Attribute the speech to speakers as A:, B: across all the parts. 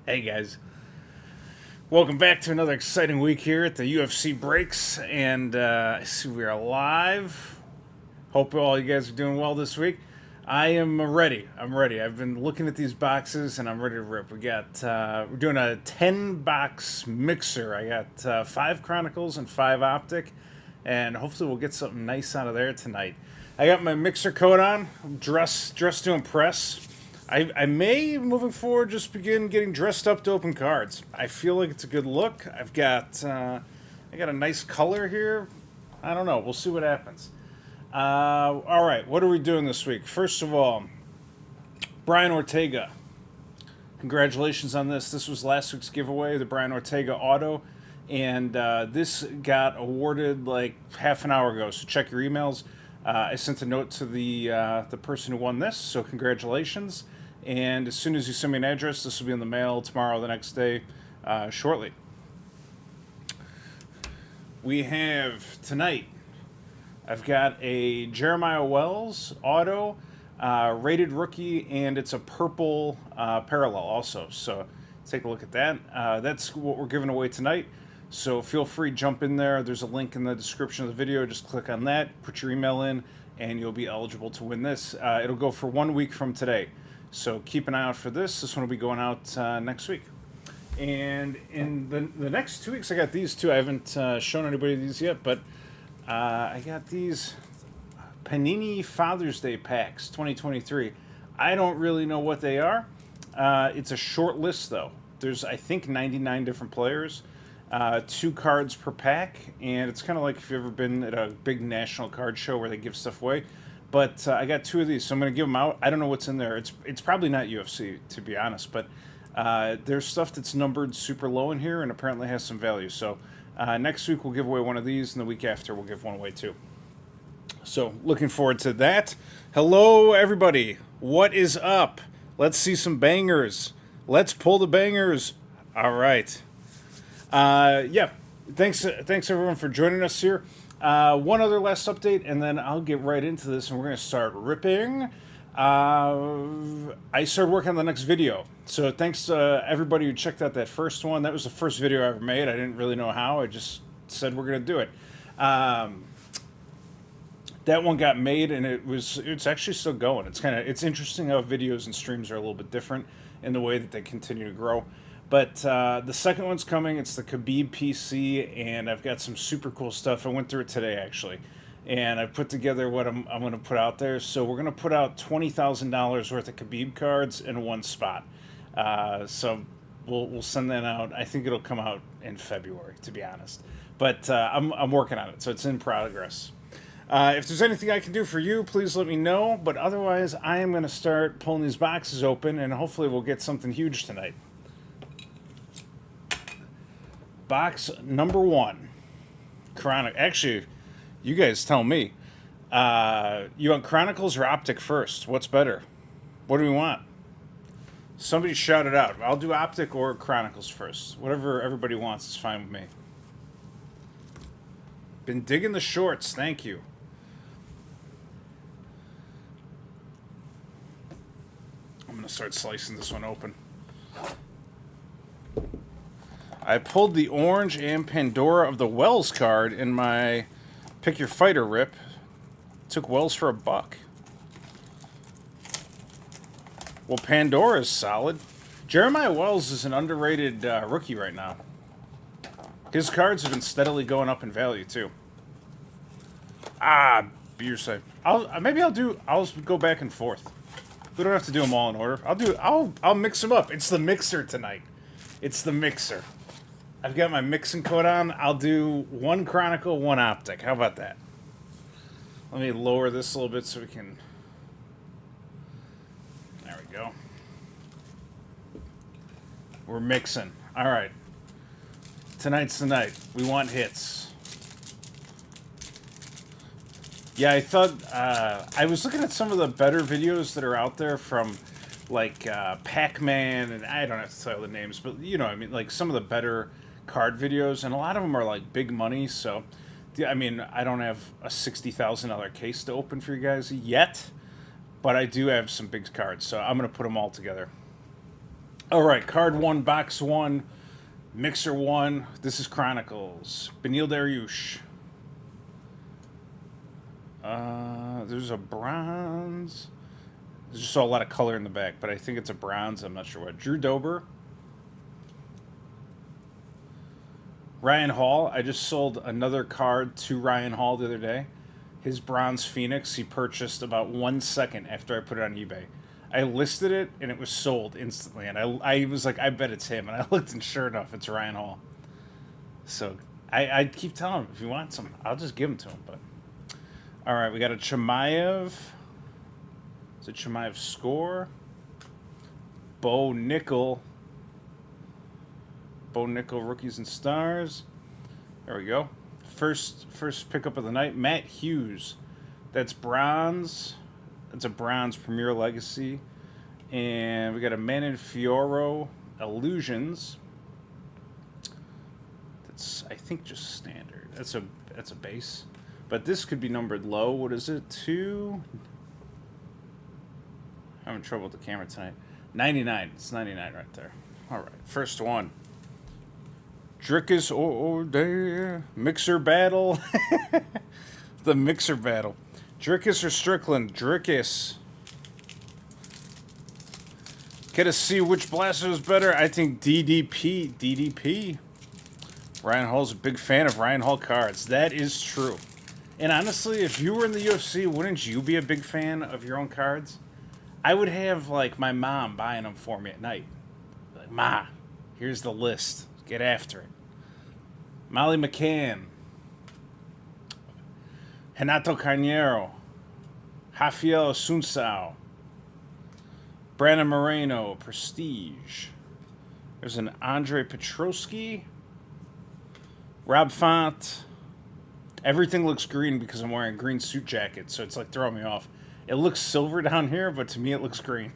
A: Hey guys, welcome back to another exciting week here at the UFC Breaks, and I see we are live. Hope all you guys are doing well this week. I am ready. I'm ready. I've been looking at these boxes, and I'm ready to rip. We're doing a 10-box mixer. I got 5 Chronicles and 5 Optic, and hopefully we'll get something nice out of there tonight. I got my mixer coat on. I'm dressed to impress. I may, moving forward, just begin getting dressed up to open cards. I feel like it's a good look. I got a nice color here. I don't know. We'll see what happens. All right, what are we doing this week? First of all, Brian Ortega. Congratulations on this. This was last week's giveaway, the Brian Ortega auto, and this got awarded like half an hour ago. So check your emails. I sent a note to the person who won this, so congratulations. And as soon as you send me an address, this will be in the mail tomorrow, the next day, shortly. We have tonight, I've got a Jeremiah Wells auto, rated rookie, and it's a purple parallel also. So take a look at that. That's what we're giving away tonight. So feel free, jump in there. There's a link in the description of the video. Just click on that, put your email in, and you'll be eligible to win this. It'll go for 1 week from today. So keep an eye out for this. This one will be going out next week. And in the next 2 weeks, I got these two. I haven't shown anybody these yet, but I got these Panini Father's Day packs 2023. I don't really know what they are. It's a short list, though. There's, I think, 99 different players. 2 cards per pack, and it's kind of like if you've ever been at a big national card show where they give stuff away. But I got 2 of these, so I'm going to give them out. I don't know what's in there. It's probably not UFC, to be honest, but there's stuff that's numbered super low in here and apparently has some value. So next week we'll give away one of these, and the week after we'll give one away too. So looking forward to that. Hello, everybody. What is up? Let's see some bangers. Let's pull the bangers. All right. Yeah, thanks everyone for joining us here. One other last update, and then I'll get right into this, and we're going to start ripping. I started working on the next video, so thanks to everybody who checked out that first one. That was the first video I ever made. I didn't really know how. I just said we're going to do it. That one got made, and it's actually still going. It's interesting how videos and streams are a little bit different in the way that they continue to grow. But the second one's coming. It's the Khabib PC, and I've got some super cool stuff. I went through it today, actually, and I put together what I'm going to put out there. So we're going to put out $20,000 worth of Khabib cards in one spot. So we'll send that out. I think it'll come out in February, to be honest. But I'm working on it, so it's in progress. If there's anything I can do for you, please let me know. But otherwise, I am going to start pulling these boxes open, and hopefully we'll get something huge tonight. Box number 1. Actually, you guys tell me. You want Chronicles or Optic first? What's better? What do we want? Somebody shout it out. I'll do Optic or Chronicles first. Whatever everybody wants is fine with me. Been digging the shorts. Thank you. I'm going to start slicing this one open. I pulled the orange and Pandora of the Wells card in my Pick Your Fighter rip. Took Wells for $1. Well, Pandora is solid. Jeremiah Wells is an underrated rookie right now. His cards have been steadily going up in value too. Beer side. I'll go back and forth. We don't have to do them all in order. I'll mix them up. It's the mixer tonight. It's the mixer. I've got my mixing coat on. I'll do 1 Chronicle, 1 Optic. How about that? Let me lower this a little bit so we can... There we go. We're mixing. All right. Tonight's the night. We want hits. Yeah, I thought... I was looking at some of the better videos that are out there from, like, Pac-Man, and I don't have to tell the names, but, you know, I mean, like, some of the better card videos, and a lot of them are like big money. So I mean, I don't have a $60,000 case to open for you guys yet, but I do have some big cards, so I'm going to put them all together. All right, card 1, box 1, mixer 1. This is Chronicles. Benil Dariush. There's a bronze. There's just saw a lot of color in the back, but I think it's a bronze. I'm not sure what. Drew Dober. Ryan Hall. I just sold another card to Ryan Hall the other day. His bronze Phoenix he purchased about 1 second after I put it on eBay. I listed it and it was sold instantly. And I was like, I bet it's him. And I looked and sure enough, it's Ryan Hall. So I keep telling him, if he wants some, I'll just give him to him. But all right, we got a Chimaev. It's a Chimaev score. Bo Nickel. Bo Nickel Rookies and Stars. There we go. First pickup of the night. Matt Hughes. That's bronze. That's a bronze Premier Legacy. And we got a Manon Fioro Illusions. That's I think just standard. That's a base. But this could be numbered low. What is it? 2. I'm having trouble with the camera tonight. 99. It's 99 right there. All right. First one. Drickus, there. Mixer battle. The mixer battle. Drickus or Strickland? Drickus. Get to see which blaster is better. I think DDP. DDP. Ryan Hall's a big fan of Ryan Hall cards. That is true. And honestly, if you were in the UFC, wouldn't you be a big fan of your own cards? I would have, like, my mom buying them for me at night. Like, Ma, here's the list. Get after it. Molly McCann. Renato Carneiro. Rafael Sunsao. Brandon Moreno. Prestige. There's an Andre Petrosky. Rob Font. Everything looks green because I'm wearing a green suit jacket, so it's like throwing me off. It looks silver down here, but to me it looks green.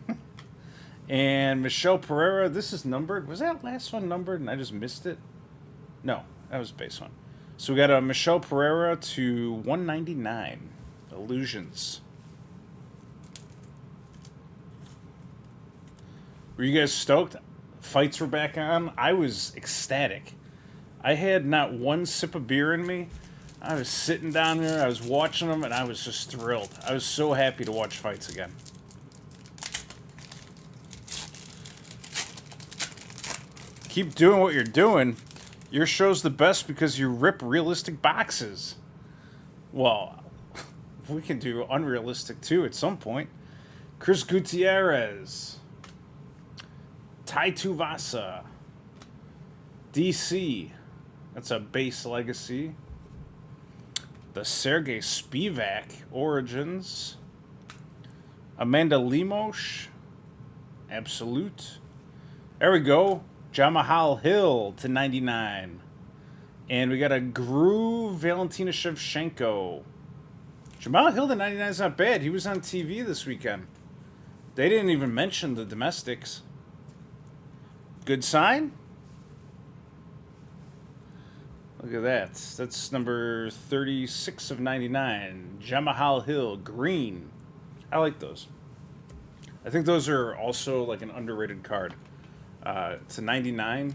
A: And Michelle Pereira, this is numbered. Was that last one numbered and I just missed it? No, that was base one. So we got a Michelle Pereira to 199. Illusions. Were you guys stoked? Fights were back on. I was ecstatic. I had not one sip of beer in me. I was sitting down there, I was watching them, and I was just thrilled. I was so happy to watch fights again. Keep doing what you're doing. Your show's the best because you rip realistic boxes. Well, we can do unrealistic too at some point. Chris Gutierrez. Tai Tuivasa. DC. That's a base legacy. The Sergei Spivak Origins. Amanda Lemos. Absolute. There we go. Jamahal Hill to 99. And we got a Groove Valentina Shevchenko. Jamal Hill to 99 is not bad. He was on TV this weekend. They didn't even mention the domestics. Good sign? Look at that. That's number 36 of 99. Jamahal Hill, green. I like those. I think those are also like an underrated card. To 99,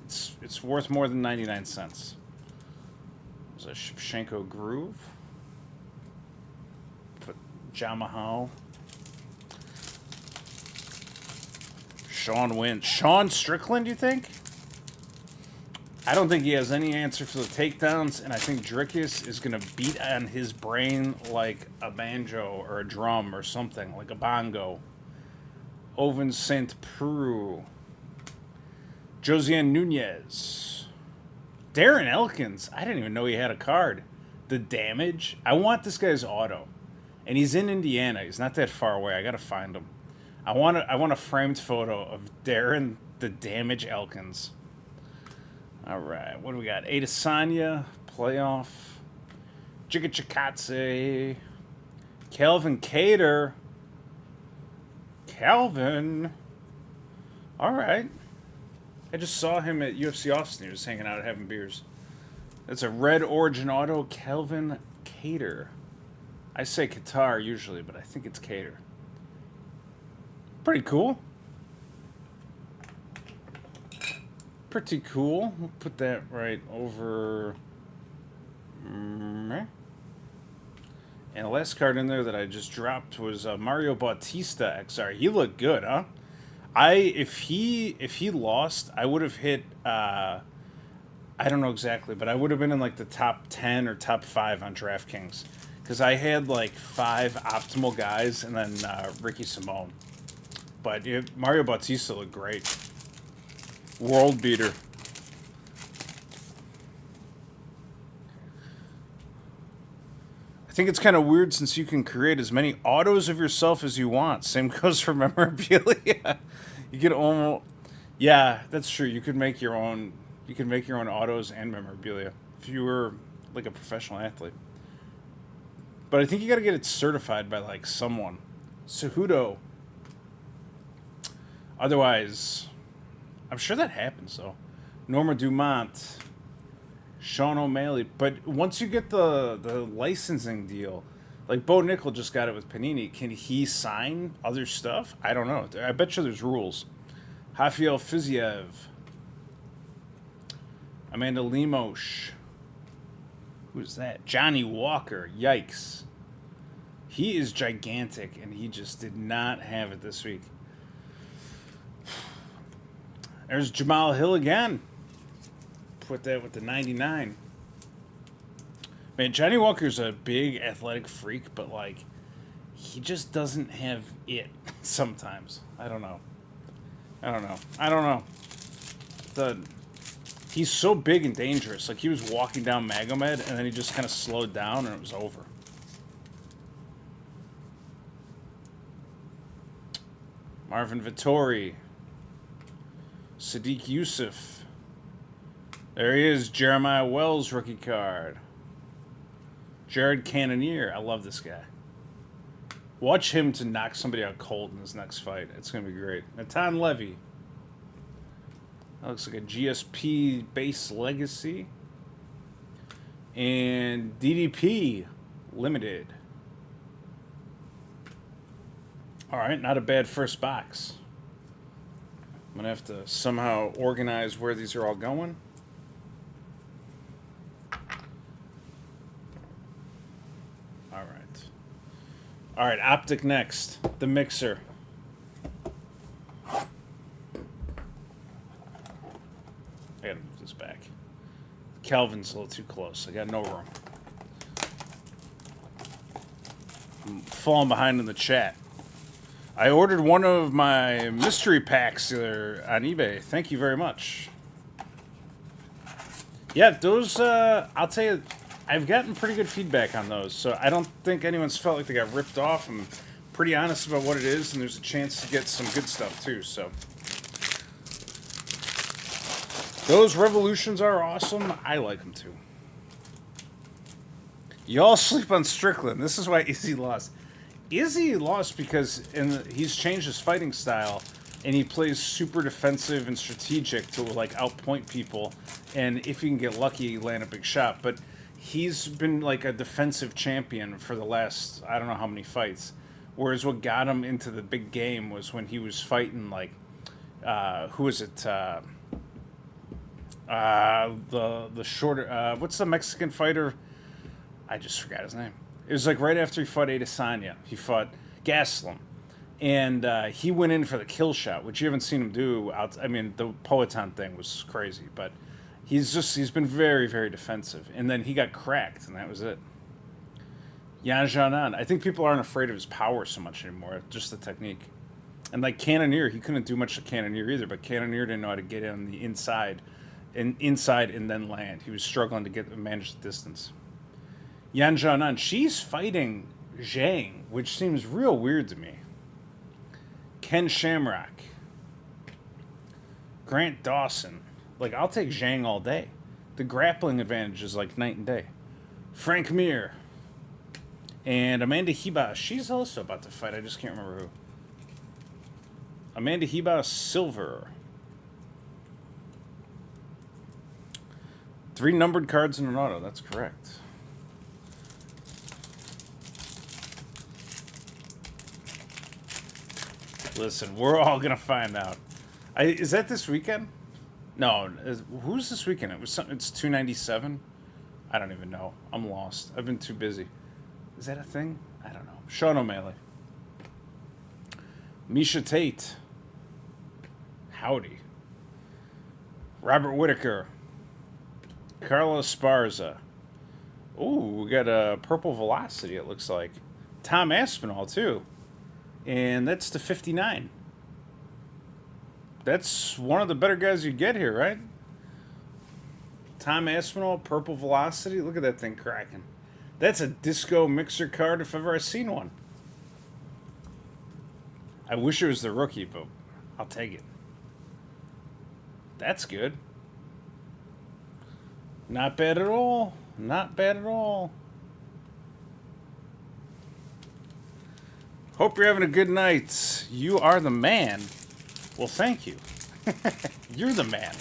A: it's worth more than 99 cents. There's a Shevchenko Groove. Put Jamahal. Sean wins. Sean Strickland, you think? I don't think he has any answer for the takedowns, and I think Drickus is going to beat on his brain like a banjo or a drum or something, like a bongo. Oven St. Preux. Josiane Nunez. Darren Elkins. I didn't even know he had a card. The Damage. I want this guy's auto. And he's in Indiana. He's not that far away. I got to find him. I want a framed photo of Darren the Damage Elkins. All right. What do we got? Adesanya. Playoff. Jigga Chikadze. Calvin Kattar. Calvin. All right. I just saw him at UFC Austin. He was hanging out having beers. That's a red Origin Auto, Calvin Kattar. I say Qatar usually, but I think it's Kattar. Pretty cool. pretty cool. We'll put that right over. And the last card in there that I just dropped was Mario Bautista XR. He looked good, huh? If he lost, I would have hit. I don't know exactly, but I would have been in like the top 10 or top 5 on DraftKings because I had like 5 optimal guys and then Ricky Simone. But Mario Bautista looked great. World beater. I think it's kind of weird since you can create as many autos of yourself as you want. Same goes for memorabilia. You could almost, yeah, that's true. You could make your own. You can make your own autos and memorabilia if you were like a professional athlete. But I think you got to get it certified by like someone. Cejudo. Otherwise, I'm sure that happens though. Norma Dumont, Sean O'Malley. But once you get the licensing deal, like Bo Nickel just got it with Panini, can he sign other stuff? I don't know. I bet you there's rules. Rafael Fiziev. Amanda Lemos. Who's that? Johnny Walker. Yikes. He is gigantic, and he just did not have it this week. There's Jamal Hill again. Put that with the 99. Man, Johnny Walker's a big athletic freak, but, like, he just doesn't have it sometimes. I don't know. He's so big and dangerous. Like, he was walking down Magomed, and then he just kind of slowed down, and it was over. Marvin Vittori. Sadiq Yusuf. There he is, Jeremiah Wells rookie card. Jared Cannonier. I love this guy. Watch him to knock somebody out cold in his next fight. It's going to be great. Natan Levy. That looks like a GSP base legacy. And DDP limited. All right, not a bad first box. I'm going to have to somehow organize where these are all going. All right, Optic next. The mixer. I gotta move this back. Calvin's a little too close. I got no room. I'm falling behind in the chat. I ordered one of my mystery packs on eBay. Thank you very much. Yeah, those, I'll tell you, I've gotten pretty good feedback on those, so I don't think anyone's felt like they got ripped off. I'm pretty honest about what it is, and there's a chance to get some good stuff, too, so. Those Revolutions are awesome. I like them, too. Y'all sleep on Strickland. This is why Izzy lost. Izzy lost because he's changed his fighting style, and he plays super defensive and strategic to, like, outpoint people, and if he can get lucky, land a big shot, but he's been like a defensive champion for the last, I don't know how many fights. Whereas what got him into the big game was when he was fighting like, who is it? The shorter, what's the Mexican fighter? I just forgot his name. It was like right after he fought Adesanya. He fought Gastelum. And he went in for the kill shot, which you haven't seen him do. I mean, the Poetan thing was crazy, but he's been very, very defensive. And then he got cracked, and that was it. Yan Xiaonan. I think people aren't afraid of his power so much anymore, just the technique. And like Cannonier, he couldn't do much to Cannonier either, but Cannonier didn't know how to get in on the inside and then land. He was struggling to manage the distance. Yan Xiaonan, she's fighting Zhang, which seems real weird to me. Ken Shamrock. Grant Dawson. Like, I'll take Zhang all day. The grappling advantage is like night and day. Frank Mir. And Amanda Hibas. She's also about to fight. I just can't remember who. Amanda Hibas Silver. 3 numbered cards in an auto. That's correct. Listen, we're all going to find out. Is that this weekend? No, who's this weekend? It was something. It's 297. I don't even know. I'm lost. I've been too busy. Is that a thing? I don't know. Sean O'Malley. Misha Tate. Howdy. Robert Whitaker. Carla Esparza. Ooh, we got a Purple Velocity, it looks like. Tom Aspinall, too. And that's to 59. That's one of the better guys you get here, right? Tom Aspinall, Purple Velocity. Look at that thing cracking. That's a disco mixer card if ever I've seen one. I wish it was the rookie, but I'll take it. That's good. Not bad at all. Not bad at all. Hope you're having a good night. You are the man. Well, thank you. You're the man.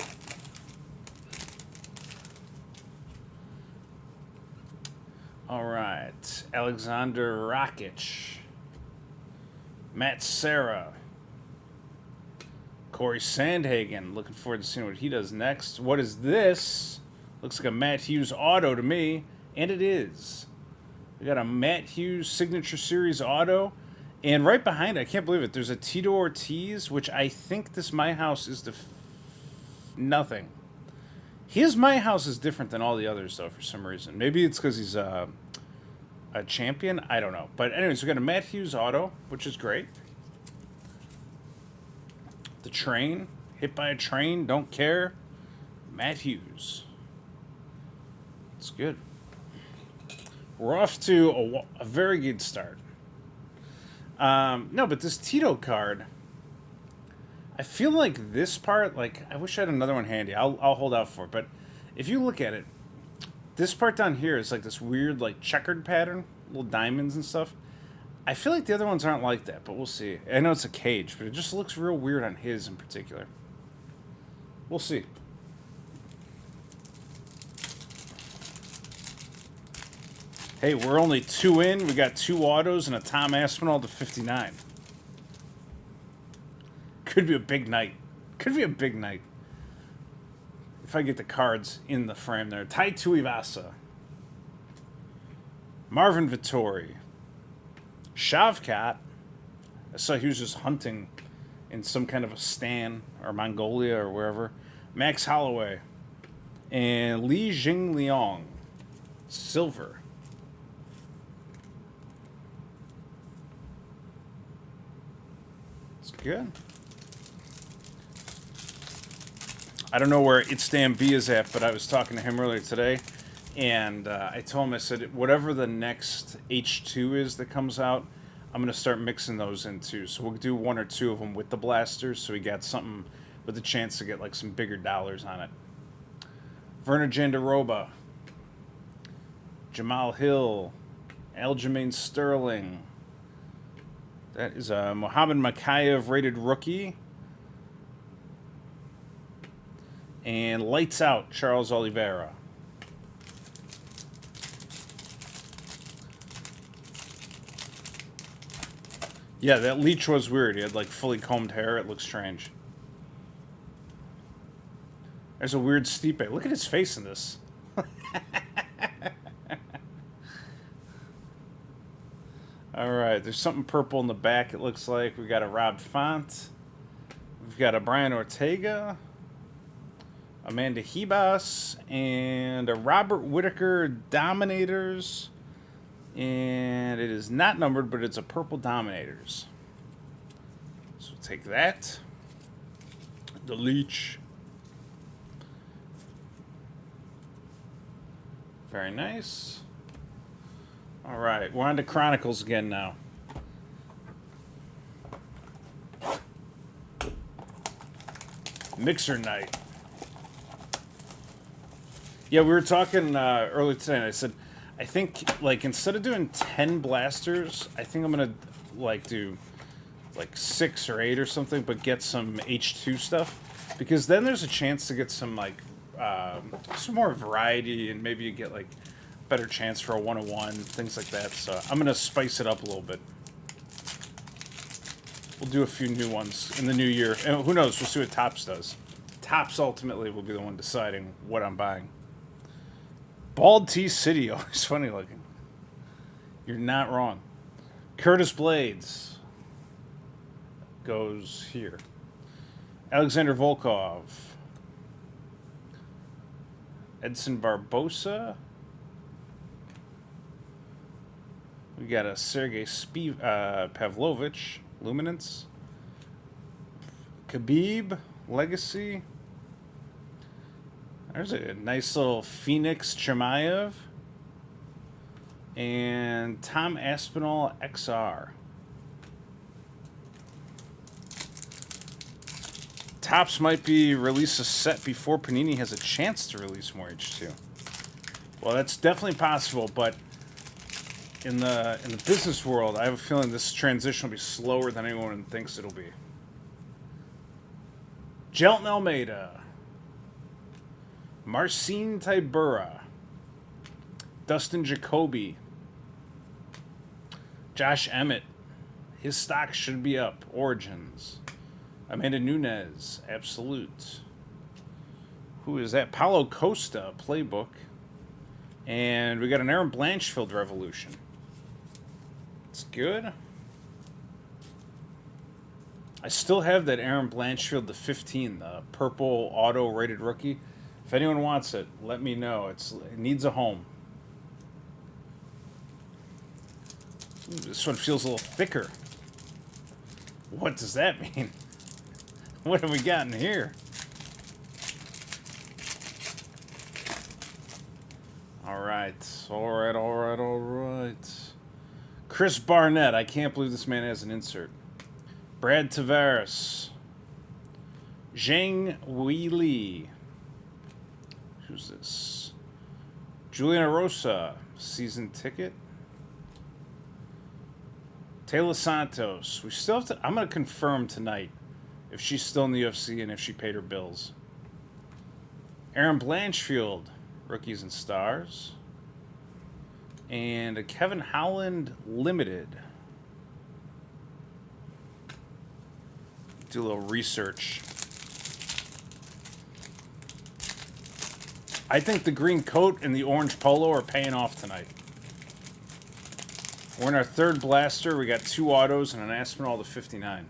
A: All right. Alexander Rakic. Matt Serra. Corey Sandhagen. Looking forward to seeing what he does next. What is this? Looks like a Matt Hughes auto to me. And it is. We got a Matt Hughes Signature Series auto. And right behind it, I can't believe it, there's a Tito Ortiz, which I think this My House is nothing. His My House is different than all the others, though, for some reason. Maybe it's because he's a champion. I don't know. But anyways, we got a Matt Hughes auto, which is great. The train. Hit by a train. Don't care. Matt Hughes. It's good. We're off to a very good start. No, but this Tito card, I feel like this part, like, I wish I had another one handy. I'll hold out for it. But if you look at it, this part down here is like this weird, like, checkered pattern, little diamonds and stuff. I feel like the other ones aren't like that, but we'll see. I know it's a cage, but it just looks real weird on his in particular. We'll see. Hey, we're only 2 in. We got 2 autos and a Tom Aspinall to 59. Could be a big night. Could be a big night. If I get the cards in the frame there. Tai Tuivasa. Marvin Vittori. Shavkat. I saw he was just hunting in some kind of a stan or Mongolia or wherever. Max Holloway. And Li Jingliang. Silver. It's good. I don't know where It's Dan B is at, but I was talking to him earlier today, and I told him, I said, whatever the next H2 is that comes out, I'm going to start mixing those in too. So we'll do 1 or 2 of them with the blasters, so we got something with a chance to get like some bigger dollars on it. Werner Jandaroba, Jamal Hill, Aljamain Sterling. That is a Mohamed Makayev rated rookie. And Lights Out, Charles Oliveira. Yeah, that Leech was weird. He had like fully combed hair. It looks strange. There's a weird Stipe. Look at his face in this. All right, there's something purple in the back, it looks like. We got a Rob Font. We've got a Brian Ortega. Amanda Hebas. And a Robert Whitaker Dominators. And it is not numbered, but it's a purple Dominators. So we'll take that. The Leech. Very nice. All right, we're on to Chronicles again now. Mixer night. Yeah, we were talking earlier today, and I said, I think, like, instead of doing 10 blasters, I think I'm going to, like, do, like, 6 or 8 or something, but get some H2 stuff. Because then there's a chance to get some, like, some more variety, and maybe you get, like, better chance for a 101, things like that. So I'm going to spice it up a little bit. We'll do a few new ones in the new year. And who knows, we'll see what Topps does. Topps ultimately will be the one deciding what I'm buying. Bald T City, always funny looking. You're not wrong. Curtis Blades goes here. Alexander Volkov. Edson Barbosa. We got a Sergei Pavlovich, Luminance. Khabib, Legacy. There's a nice little Phoenix Chimaev. And Tom Aspinall XR. Topps might be release a set before Panini has a chance to release more H2. Well, that's definitely possible, but in the business world, I have a feeling this transition will be slower than anyone thinks it'll be. Jelton Almeida. Marcin Tybura. Dustin Jacoby. Josh Emmett. His stock should be up. Origins. Amanda Nunes. Absolute. Who is that? Paulo Costa. Playbook. And we got an Aaron Blanchfield Revolution. It's good. I still have that Aaron Blanchfield, the 15, the purple auto rated rookie. If anyone wants it, let me know. It needs a home. Ooh, this one feels a little thicker. What does that mean? What have we got in here? All right. Chris Barnett. I can't believe this man has an insert. Brad Tavares. Zhang Weili. Who's this? Juliana Rosa. Season ticket. Taylor Santos. We still have to... I'm going to confirm tonight if she's still in the UFC and if she paid her bills. Aaron Blanchfield. Rookies and Stars. And a Kevin Howland Limited. Do a little research. I think the green coat and the orange polo are paying off tonight. We're in our third blaster. We got 2 autos and an Aspinall to 59.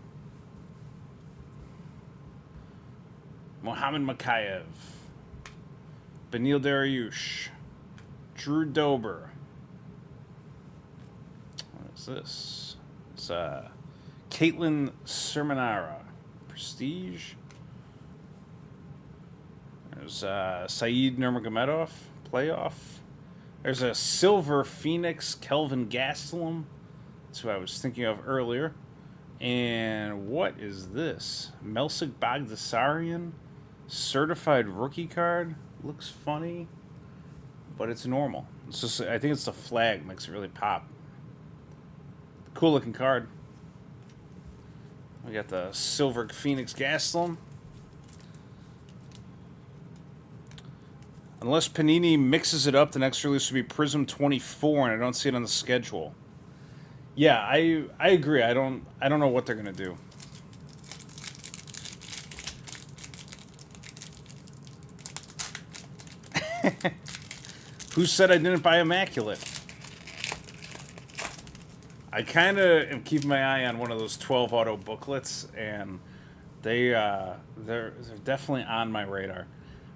A: Mohamed Makayev. Benil Dariush. Drew Dober. What is this? It's Caitlin Sermonara. Prestige. There's Saeed Nurmagomedov. Playoff. There's a silver Phoenix Kelvin Gastelum. That's who I was thinking of earlier. And what is this? Melsik Bagdasarian. Certified rookie card. Looks funny, but it's normal. It's just, I think it's the flag makes it really pop. Cool looking card. We got the silver Phoenix Gastelum. Unless Panini mixes it up, the next release will be Prism 24, and I don't see it on the schedule. Yeah, I agree. I don't know what they're gonna do. Who said I didn't buy Immaculate? I kind of am keeping my eye on one of those 12 auto booklets, and they're definitely on my radar.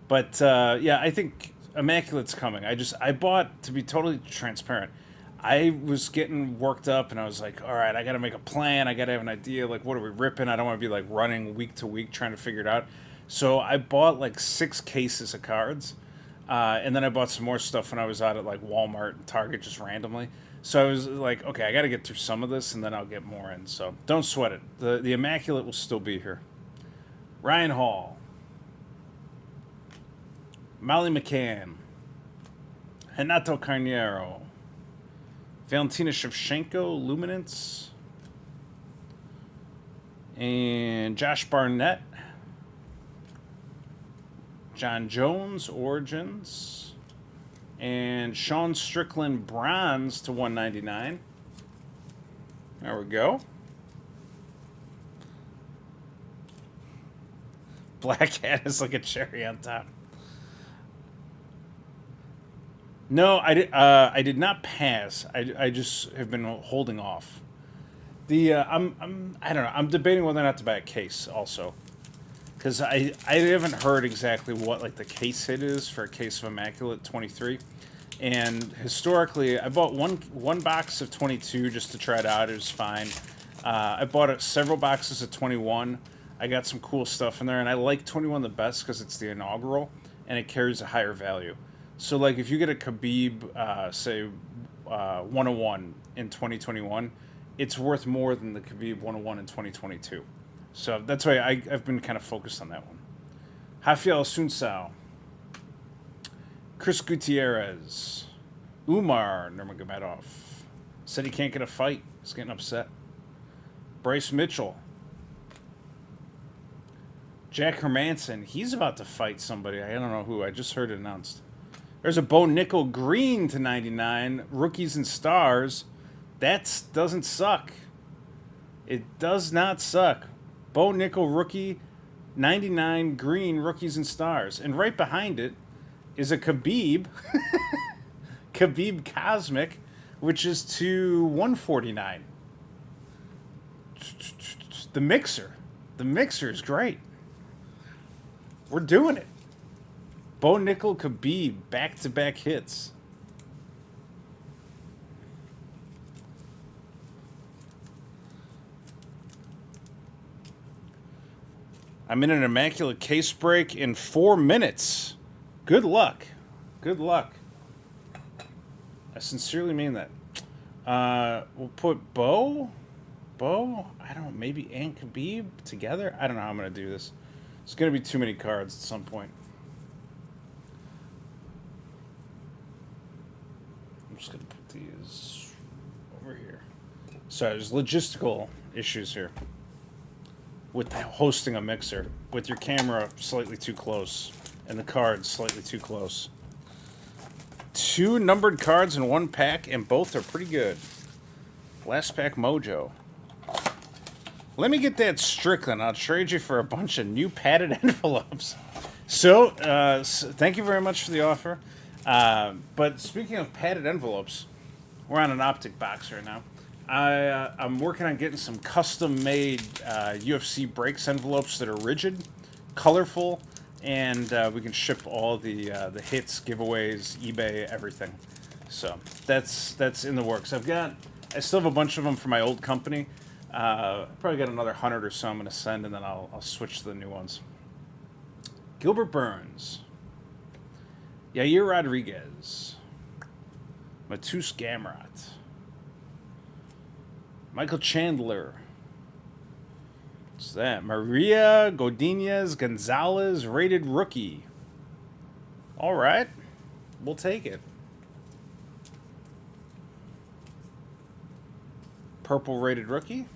A: But yeah, I think Immaculate's coming. I bought, to be totally transparent, I was getting worked up, and I was like, all right, I got to make a plan. I got to have an idea, like, what are we ripping? I don't want to be like running week to week trying to figure it out. So I bought like 6 cases of cards. And then I bought some more stuff when I was out at like Walmart and Target just randomly. So I was like, okay, I got to get through some of this and then I'll get more in. So don't sweat it. The Immaculate will still be here. Ryan Hall. Molly McCann. Renato Carneiro. Valentina Shevchenko, Luminance. And Josh Barnett. John Jones, Origins. And Sean Strickland, Bronze to 199. There we go. Black hat is like a cherry on top. No, I did not pass. I just have been holding off. I don't know. I'm debating whether or not to buy a case also, because I haven't heard exactly what like the case hit is for a case of Immaculate 23, and historically I bought one box of 22 just to try it out. It was fine. I bought several boxes of 21. I got some cool stuff in there, and I like 21 the best because it's the inaugural and it carries a higher value. So, like, if you get a Khabib, say, 101 in 2021, it's worth more than the Khabib 101 in 2022. So that's why I've been kind of focused on that one. Rafael Sunsao, Chris Gutierrez, Umar Nurmagomedov said he can't get a fight. He's getting upset. Bryce Mitchell, Jack Hermanson, he's about to fight somebody. I don't know who. I just heard it announced. There's a Bo Nickel green to 99. Rookies and stars. That doesn't suck. It does not suck. Bo Nickel rookie, 99 green rookies and stars. And right behind it is a Khabib. Khabib Cosmic, which is to 149. The mixer. The mixer is great. We're doing it. Bo Nickel Khabib, back-to-back hits. I'm in an immaculate case break in 4 minutes. Good luck. Good luck. I sincerely mean that. We'll put Bo, I don't know, maybe and Khabib together? I don't know how I'm going to do this. It's going to be too many cards at some point. I'm just going to put these over here. So there's logistical issues here with hosting a mixer, with your camera slightly too close and the cards slightly too close. 2 numbered cards in 1 pack, and both are pretty good. Last pack mojo. Let me get that Strickland. I'll trade you for a bunch of new padded envelopes. So, thank you very much for the offer. But speaking of padded envelopes, we're on an Optic box right now. I'm working on getting some custom-made UFC breaks envelopes that are rigid, colorful, and we can ship all the hits, giveaways, eBay, everything. So that's in the works. I still have a bunch of them for my old company. Probably got another 100 or so I'm going to send, and then I'll switch to the new ones. Gilbert Burns, Yair Rodriguez, Matus Gamrot, Michael Chandler. What's that? Maria Godinez Gonzalez, rated rookie. All right, we'll take it. Purple rated rookie.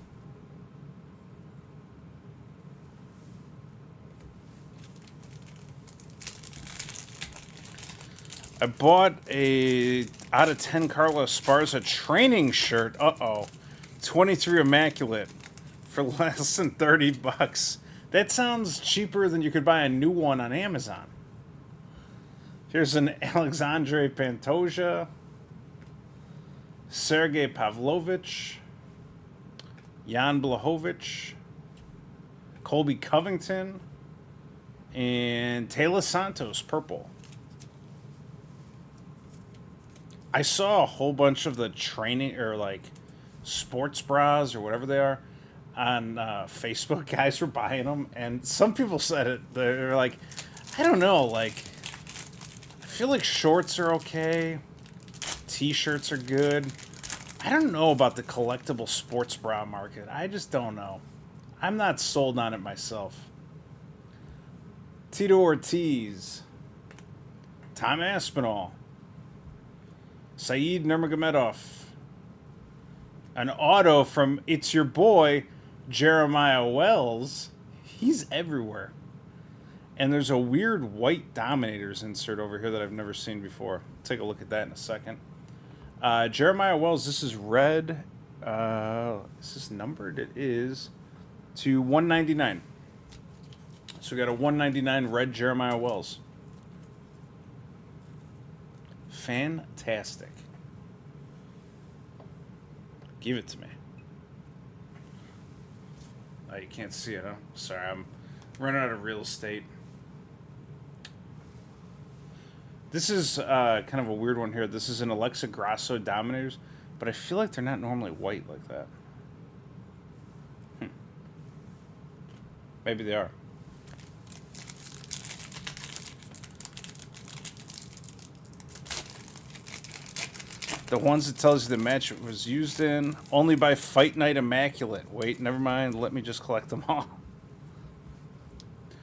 A: I bought a out of 10 Carlos Esparza training shirt. 23 Immaculate for less than $30. That sounds cheaper than you could buy a new one on Amazon. Here's an Alexandre Pantoja, Sergey Pavlovich, Jan Blachowicz, Colby Covington, and Taylor Santos, purple. I saw a whole bunch of the training or like sports bras or whatever they are on Facebook. Guys were buying them, and some people said it. They're like, I don't know, like I feel like shorts are okay, t-shirts are good. I don't know about the collectible sports bra market. I just don't know. I'm not sold on it myself. Tito Ortiz, Tom Aspinall, Saeed Nurmagomedov, an auto from It's Your Boy, Jeremiah Wells. He's everywhere. And there's a weird white Dominators insert over here that I've never seen before. Take a look at that in a second. Jeremiah Wells, this is red. Is this numbered? It is to 199. So we got a 199 red Jeremiah Wells. Fantastic. Give it to me. Oh, you can't see it, huh? Sorry, I'm running out of real estate. This is kind of a weird one here. This is an Alexa Grasso Dominators, but I feel like they're not normally white like that. Maybe they are. The ones that tells you the match it was used in, only by Fight Night Immaculate. Wait, never mind. Let me just collect them all.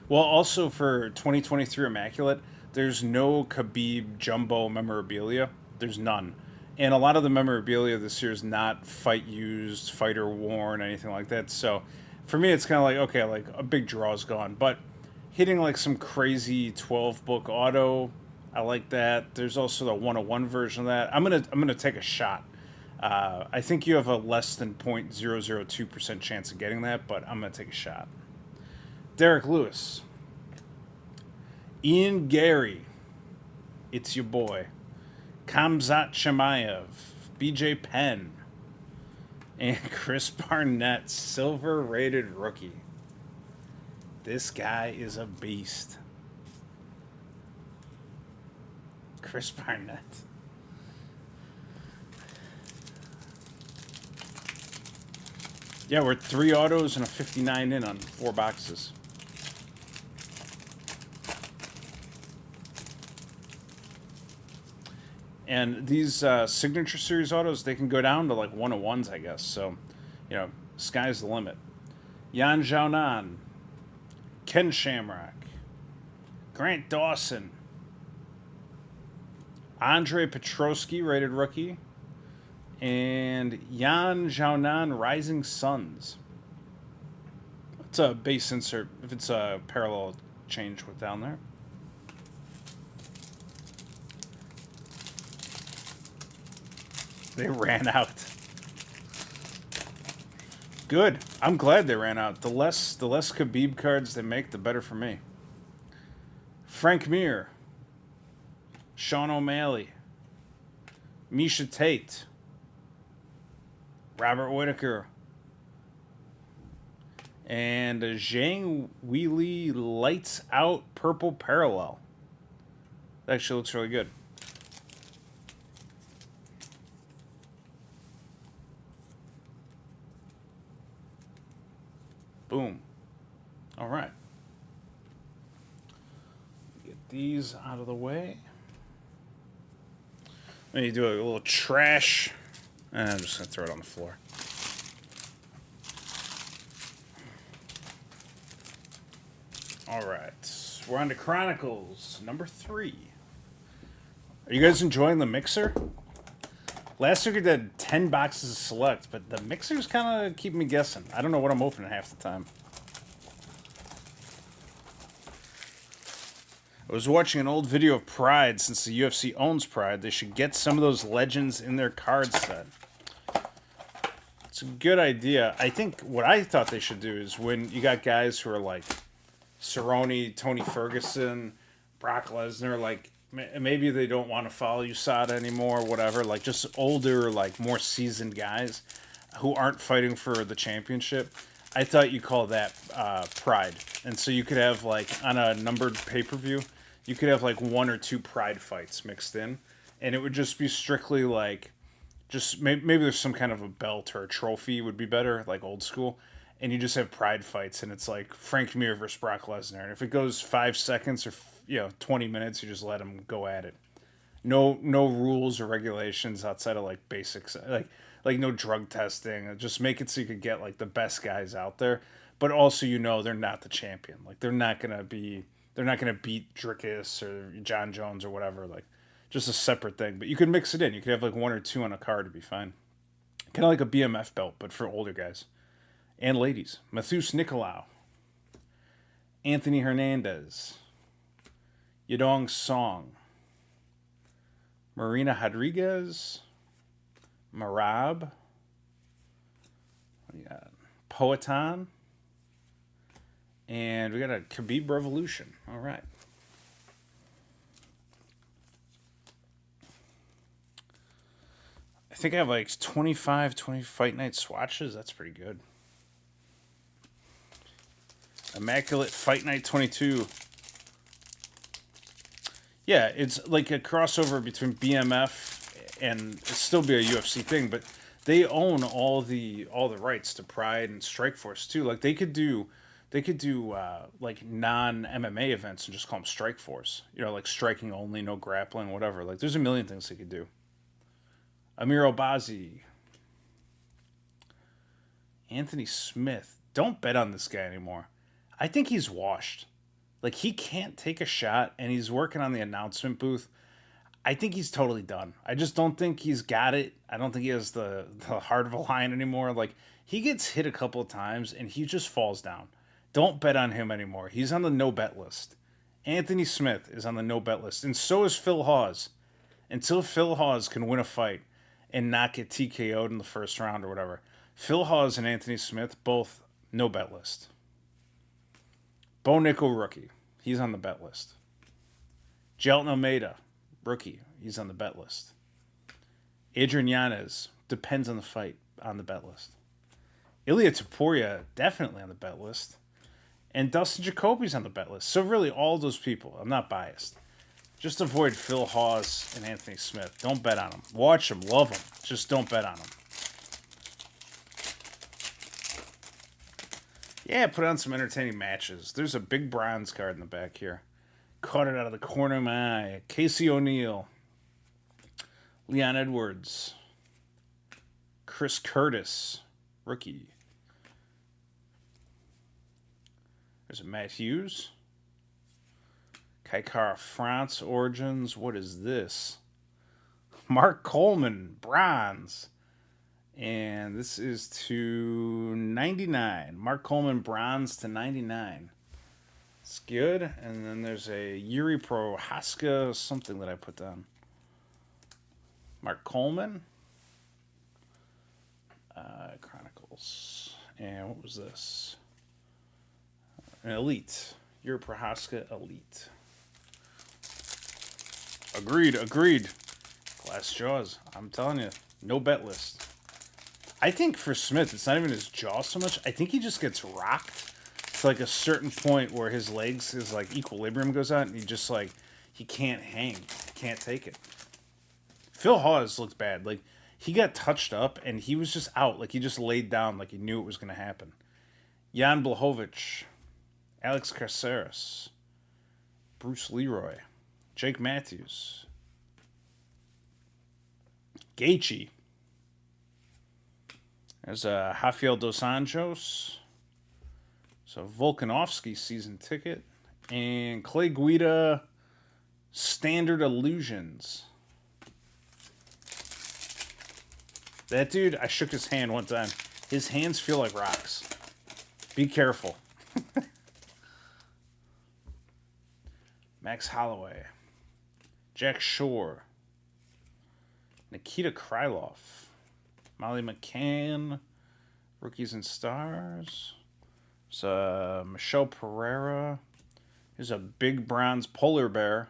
A: Well, also for 2023 Immaculate, there's no Khabib Jumbo memorabilia. There's none. And a lot of the memorabilia this year is not fight used, fighter worn, anything like that. So for me, it's kind of like, okay, like a big draw's gone. But hitting like some crazy 12 book auto, I like that. There's also the 101 version of that. I'm gonna take a shot. I think you have a less than 0.002% chance of getting that, but I'm gonna take a shot. Derek Lewis, Ian Gary, it's your boy, Kamzat Chimaev, BJ Penn, and Chris Barnett, silver rated rookie. This guy is a beast. Chris Barnett. Yeah, we're 3 autos and a 59 in on 4 boxes. And these Signature Series autos, they can go down to like 101s, I guess. So, sky's the limit. Yan Xiaonan, Ken Shamrock, Grant Dawson, Andre Petrosky, rated rookie, and Yan Xiaonan Rising Suns. It's a base insert. If it's a parallel, change with down there. They ran out. Good. I'm glad they ran out. The less Khabib cards they make, the better for me. Frank Mir, Sean O'Malley, Misha Tate, Robert Whitaker, and a Zhang Weili Lights Out Purple Parallel. That actually looks really good. Boom. All right. Get these out of the way. Let me do a little trash. And I'm just going to throw it on the floor. All right. We're on to Chronicles, number 3. Are you guys enjoying the mixer? Last week I did 10 boxes of select, but the mixer's kind of keeping me guessing. I don't know what I'm opening half the time. I was watching an old video of Pride. Since the UFC owns Pride, they should get some of those legends in their card set. It's a good idea. I think what I thought they should do is when you got guys who are like Cerrone, Tony Ferguson, Brock Lesnar, like maybe they don't want to follow USADA anymore, whatever. Like just older, like more seasoned guys who aren't fighting for the championship. I thought you call that Pride. And so you could have like on a numbered pay-per-view, you could have like 1 or 2 Pride fights mixed in. And it would just be strictly like, just maybe there's some kind of a belt or a trophy would be better, like old school. And you just have Pride fights, and it's like Frank Mir versus Brock Lesnar. And if it goes 5 seconds or 20 minutes, you just let them go at it. No rules or regulations outside of like basics, like no drug testing. Just make it so you could get like the best guys out there, but also they're not the champion. Like they're not gonna beat Drickus or John Jones or whatever. Like just a separate thing. But you could mix it in. You could have like 1 or 2 on a card to be fine. Kind of like a BMF belt, but for older guys. And ladies, Matheus Nicolau, Anthony Hernandez, Yadong Song, Marina Rodriguez, Marab, Poatan, And we got a Khabib Revolution. All right. I think I have like 20 Fight Night swatches. That's pretty good. Immaculate Fight Night 22. Yeah, it's like a crossover between BMF and it'd still be a UFC thing, but they own all the rights to Pride and Strikeforce too. Like they could do like non MMA events and just call them Strikeforce. You know, like striking only, no grappling, whatever. Like there's a million things they could do. Amir Obazi, Anthony Smith. Don't bet on this guy anymore. I think he's washed. Like, he can't take a shot, and he's working on the announcement booth. I think he's totally done. I just don't think he's got it. I don't think he has the heart of a lion anymore. Like, he gets hit a couple of times, and he just falls down. Don't bet on him anymore. He's on the no-bet list. Anthony Smith is on the no-bet list, and so is Phil Hawes. Until Phil Hawes can win a fight and not get TKO'd in the first round or whatever, Phil Hawes and Anthony Smith, both no-bet list. Bo Nickel, rookie. He's on the bet list. Jelton Almeida, rookie. He's on the bet list. Adrian Yanez, depends on the fight, on the bet list. Ilya Topuria, definitely on the bet list. And Dustin Jacoby's on the bet list. So really, all those people, I'm not biased. Just avoid Phil Hawes and Anthony Smith. Don't bet on them. Watch them, love them. Just don't bet on them. Yeah, put on some entertaining matches. There's a big bronze card in the back here. Caught it out of the corner of my eye. Casey O'Neill. Leon Edwards. Chris Curtis. Rookie. There's a Matt Hughes. Kaikara France Origins. What is this? Mark Coleman. Bronze. And this is to 99. Mark Coleman, bronze to 99. It's good. And then there's a Yuri Prohaska, something that I put down. Mark Coleman. Chronicles. And what was this? An Elite. Yuri Prohaska Elite. Agreed. Glass Jaws. I'm telling you, no bet list. I think for Smith, it's not even his jaw so much. I think he just gets rocked to like a certain point where his legs, his like equilibrium goes out, and he just like, he can't hang. Can't take it. Phil Hawes looked bad. Like, he got touched up, and he was just out. Like, he just laid down like he knew it was going to happen. Jan Blachowicz. Alex Caceres. Bruce Leroy. Jake Matthews. Gaethje. There's a Rafael Dos Anjos. So Volkanovski season ticket. And Clay Guida Standard Illusions. That dude, I shook his hand one time. His hands feel like rocks. Be careful. Max Holloway. Jack Shore. Nikita Krylov. Molly McCann, Rookies and Stars. There's Michelle Pereira. Here's a big bronze polar bear.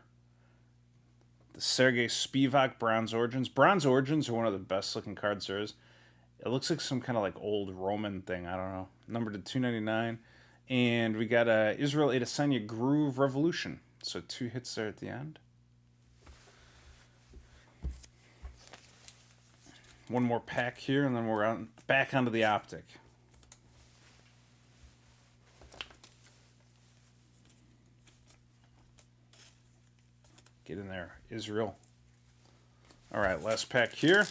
A: The Sergei Spivak Bronze Origins. Bronze Origins are one of the best looking cards there is. It looks like some kind of like old Roman thing. I don't know. Numbered to 299. And we got Israel Adesanya Groove Revolution. So 2 hits there at the end. One more pack here, and then we're back onto the Optic. Get in there, Israel. All right, last pack here.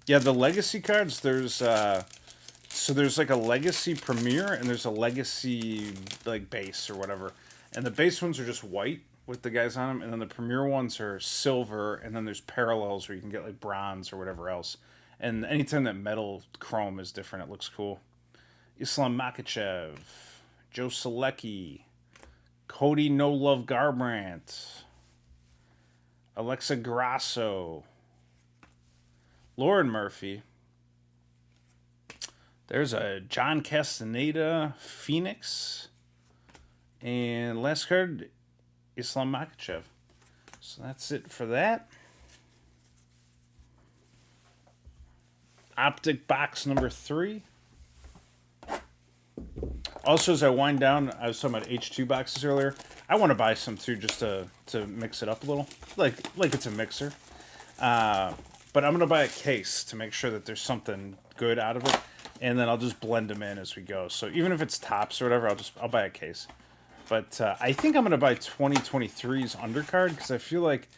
A: Yeah, the Legacy cards, there's like a Legacy Premier, and there's a Legacy like base or whatever. And the base ones are just white with the guys on them, and then the Premier ones are silver, and then there's parallels where you can get like bronze or whatever else. And anytime that metal chrome is different, it looks cool. Islam Makhachev, Joe Selecki, Cody No Love Garbrandt, Alexa Grasso, Lauren Murphy, There's a John Castaneda Phoenix. And last card, Islam Makhachev. So that's it for that. Optic box number 3. Also, as I wind down, I was talking about H2 boxes earlier. I want to buy some too, just to mix it up a little, like it's a mixer. But I'm gonna buy a case to make sure that there's something good out of it, and then I'll just blend them in as we go. So even if it's tops or whatever, I'll buy a case. But I think I'm gonna buy 2023's undercard because I feel like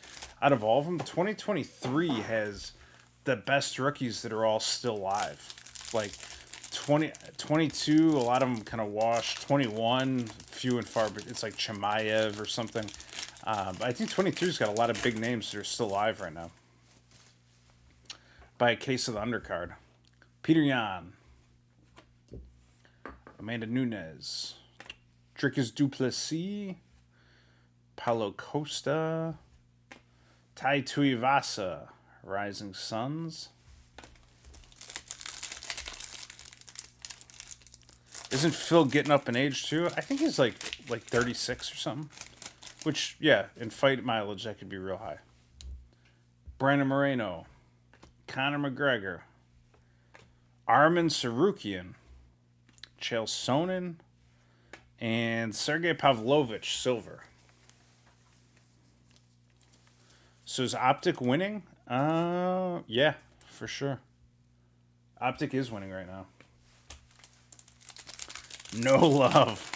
A: out of all of them, 2023 has the best rookies that are all still live. Like 22, a lot of them kind of washed. 21, few and far, but it's like Chimaev or something. But I think 23's got a lot of big names that are still live right now. Buy a case of the undercard. Peter Yan, Amanda Nunes, Dricus Duplessis, Paulo Costa, Tai Tuivasa, Rising Suns. Isn't Phil getting up in age too? I think he's like 36 or something. Which, yeah, in fight mileage, that could be real high. Brandon Moreno, Conor McGregor, Armin Sarukian, Chael Sonnen, and Sergey Pavlovich Silver. So is Optic winning? Yeah, for sure. Optic is winning right now. No love.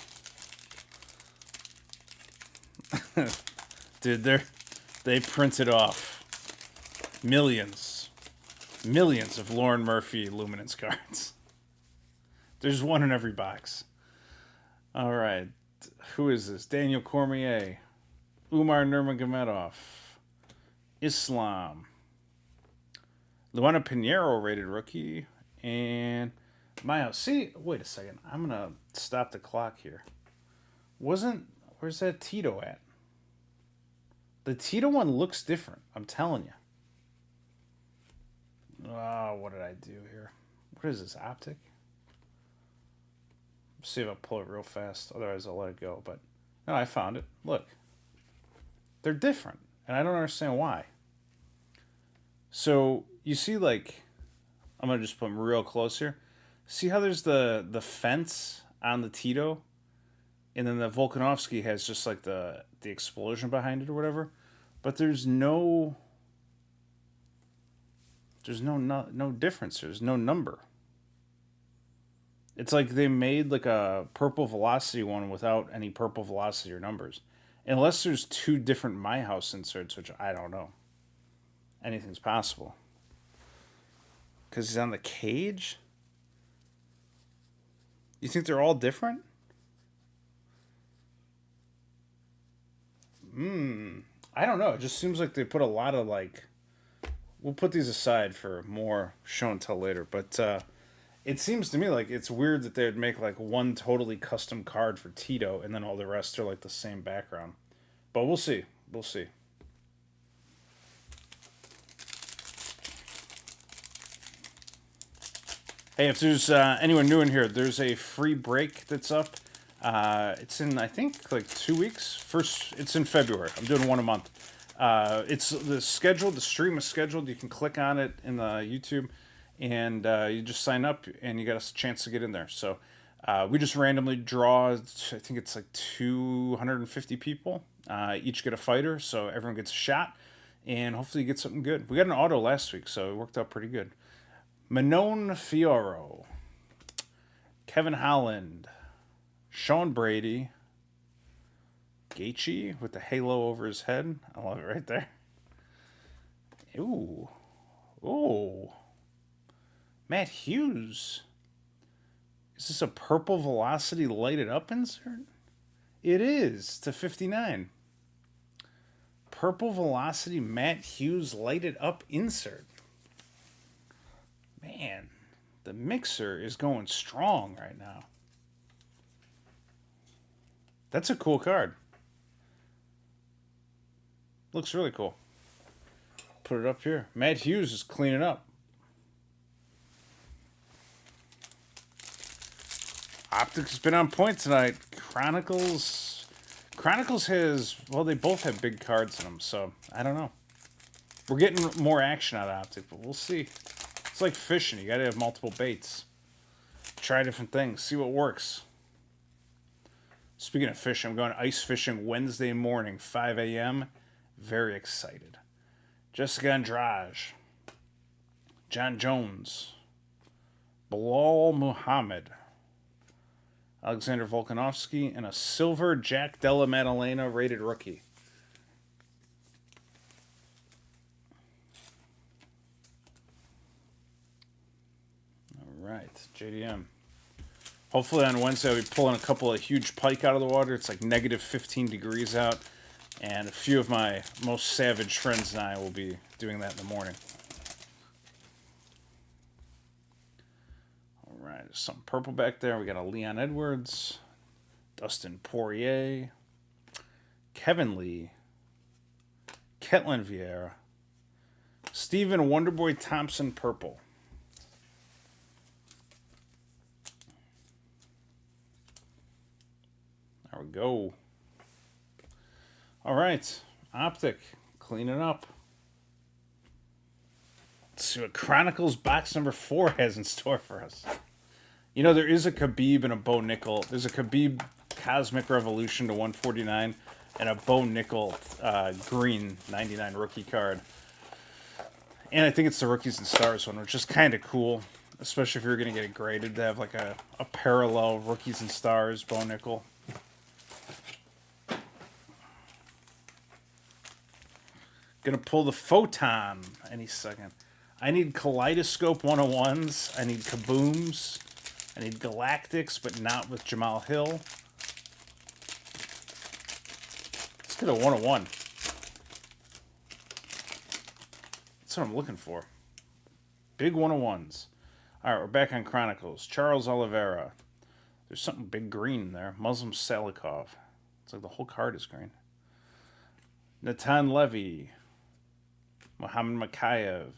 A: Dude, they printed off millions of Lauren Murphy Luminance cards. There's one in every box. All right. Who is this? Daniel Cormier, Umar Nurmagomedov, Islam, Luana Pinheiro rated rookie, and Mayo. See, wait a second. I'm going to stop the clock here. Where's that Tito at? The Tito one looks different. I'm telling you. Oh, what did I do here? What is this, Optic? Let's see if I pull it real fast. Otherwise, I'll let it go. But no, I found it. Look. They're different. And I don't understand why. So, you see, like, I'm going to just put them real close here. See how there's the fence on the Tito? And then the Volkanovski has just like the explosion behind it or whatever. But there's no difference. There's no number. It's like they made like a purple velocity one without any purple velocity or numbers. Unless there's 2 different My House inserts, which I don't know. Anything's possible. Because he's on the cage? You think they're all different? I don't know. It just seems like they put a lot of like... We'll put these aside for more show and tell later. But it seems to me like it's weird that they would make like one totally custom card for Tito and then all the rest are like the same background. But we'll see. We'll see. Hey, if there's anyone new in here, there's a free break that's up. It's in, I think, like 2 weeks. It's in February. I'm doing one a month. It's the stream is scheduled. You can click on it in the YouTube, and you just sign up, and you got a chance to get in there. So we just randomly draw, I think it's like 250 people. Each get a fighter, so everyone gets a shot, and hopefully you get something good. We got an auto last week, so it worked out pretty good. Manon Fioro, Kevin Holland, Sean Brady, Gaethje with the halo over his head. I love it right there. Ooh. Matt Hughes. Is this a purple velocity lighted up insert? It is to 59. Purple velocity Matt Hughes lighted up insert. Man, the mixer is going strong right now. That's a cool card. Looks really cool. Put it up here. Matt Hughes is cleaning up. Optic's been on point tonight. Chronicles has, well, they both have big cards in them, so I don't know. We're getting more action out of Optic, but we'll see. It's like fishing. You got to have multiple baits. Try different things. See what works. Speaking of fishing, I'm going ice fishing Wednesday morning, 5 a.m. Very excited. Jessica Andrade. John Jones. Bilal Muhammad. Alexander Volkanovski. And a silver Jack Della Maddalena rated rookie. All right, JDM. Hopefully on Wednesday I'll be pulling a couple of huge pike out of the water. It's like negative 15 degrees out. And a few of my most savage friends and I will be doing that in the morning. All right, there's something purple back there. We got a Leon Edwards, Dustin Poirier, Kevin Lee, Ketlin Vieira, Stephen Wonderboy Thompson purple. There we go. All right, Optic, cleaning up. Let's see what Chronicles box number 4 has in store for us. You know, there is a Khabib and a Bo Nickel. There's a Khabib Cosmic Revolution to 149 and a Bo Nickel green 99 rookie card. And I think it's the Rookies and Stars one, which is kind of cool, especially if you're going to get it graded to have like a parallel Rookies and Stars Bo Nickel. Gonna pull the Photon any second. I need Kaleidescope 101s. I need Kabooms. I need Galactics, but not with Jamal Hill. Let's get a 101. That's what I'm looking for. Big 101s. All right, we're back on Chronicles. Charles Oliveira. There's something big green in there. Muslim Salikov. It's like the whole card is green. Natan Levy. Mohammed Makayev,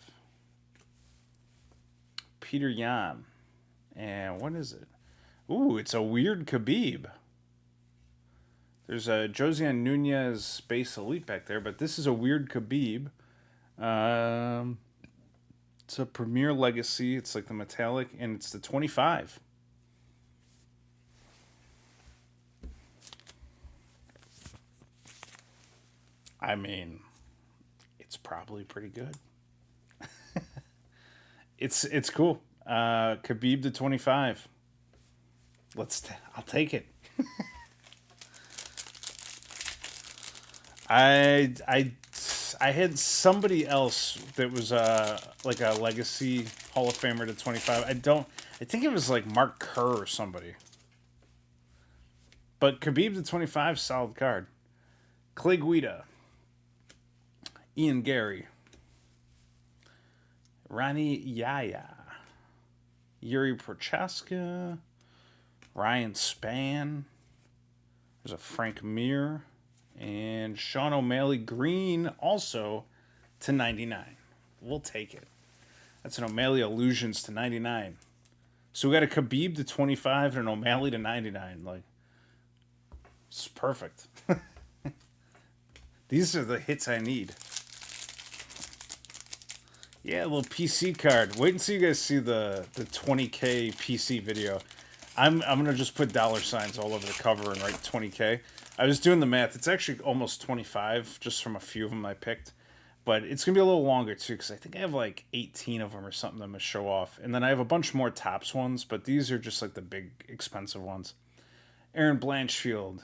A: Peter Yan, and what is it? Ooh, it's a weird Khabib. There's a Josiane Nunez base elite back there, but this is a weird Khabib. It's a Premier Legacy. It's like the metallic, and it's the 25. I mean, it's probably pretty good. It's cool. Khabib to 25. I'll take it. I had somebody else that was like a legacy Hall of Famer to 25. I think it was like Mark Kerr or somebody. But Khabib to 25, solid card. Clay Guida. Ian Gary, Ronnie Yaya, Yuri Prochaska, Ryan Spann, there's a Frank Mir, and Sean O'Malley green also to 99. We'll take it. That's an O'Malley Illusions to 99. So we got a Khabib to 25 and an O'Malley to 99. Like, it's perfect. These are the hits I need. Yeah, a little PC card. Wait until you guys see the 20K PC video. I'm going to just put dollar signs all over the cover and write 20K. I was doing the math. It's actually almost 25 just from a few of them I picked. But it's going to be a little longer too because I think I have like 18 of them or something I'm going to show off. And then I have a bunch more Topps ones, but these are just like the big expensive ones. Aaron Blanchfield,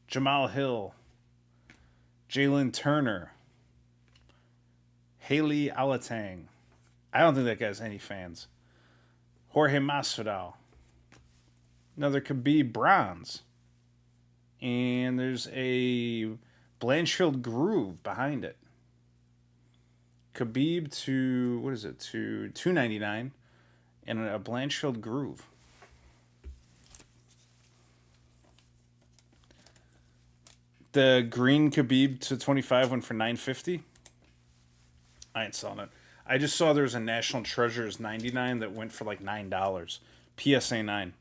A: Jamal Hill, Jalen Turner, Haley Alatang. I don't think that guy has any fans. Jorge Masvidal. Another Khabib bronze. And there's a Blanchfield groove behind it. Khabib to, what is it, to $2.99. And a Blanchfield groove. The green Khabib to 25 went for $9.50. I ain't selling it. I just saw there was a National Treasures 99 that went for like $9. PSA 9.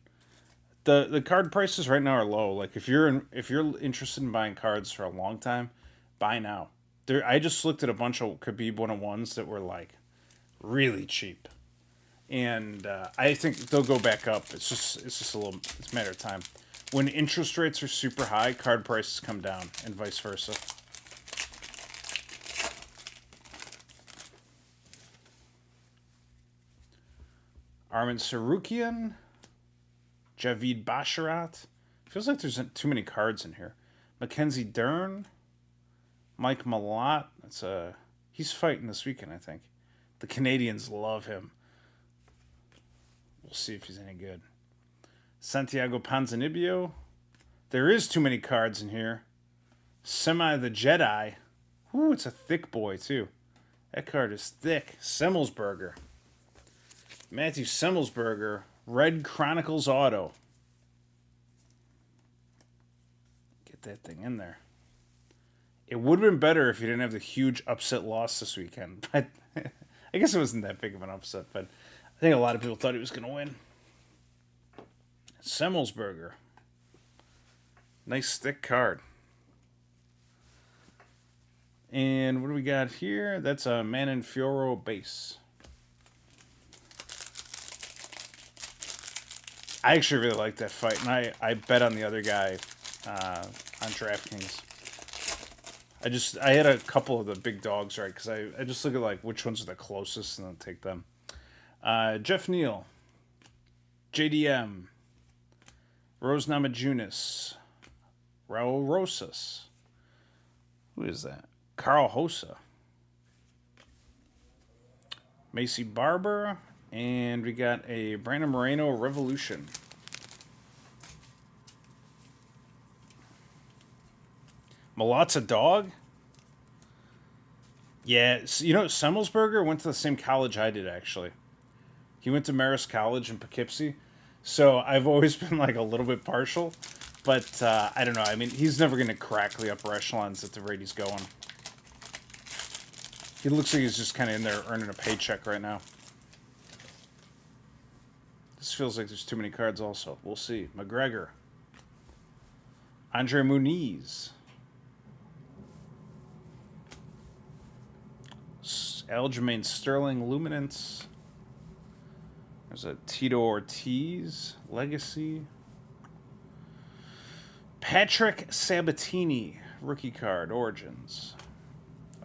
A: The card prices right now are low. Like if you're interested in buying cards for a long time, buy now. There, I just looked at a bunch of Khabib 101s that were like really cheap, and I think they'll go back up. It's just a little it's a matter of time. When interest rates are super high, card prices come down, and vice versa. Armin Sarukian, Javid Basharat. Feels like there's too many cards in here. Mackenzie Dern, Mike Malott. He's fighting this weekend, I think. The Canadians love him. We'll see if he's any good. Santiago Ponzinibbio. There is too many cards in here. Semi the Jedi. Ooh, it's a thick boy, too. That card is thick. Semmelsberger. Matthew Semmelsberger. Red Chronicles Auto. Get that thing in there. It would have been better if you didn't have the huge upset loss this weekend. But I guess it wasn't that big of an upset. But I think a lot of people thought he was going to win. Semmelsberger. Nice thick card. And what do we got here? That's a Manon Fioro base. I actually really like that fight, and I bet on the other guy on DraftKings. I had a couple of the big dogs, right, because I just look at like which ones are the closest and then take them. Jeff Neal, JDM, Rose Namajunas, Raul Rosas. Who is that? Carl Hossa. Macy Barber. And we got a Brandon Moreno Revolution. Malott's a dog? Yeah, you know, Semmelsberger went to the same college I did, actually. He went to Marist College in Poughkeepsie. So I've always been, like, a little bit partial. But, I don't know. I mean, he's never going to crack the upper echelons at the rate he's going. He looks like he's just kind of in there earning a paycheck right now. This feels like there's too many cards also. We'll see. McGregor. Andre Muniz. Aljamain Sterling Luminance. There's a Tito Ortiz. Legacy. Patrick Sabatini. Rookie card. Origins.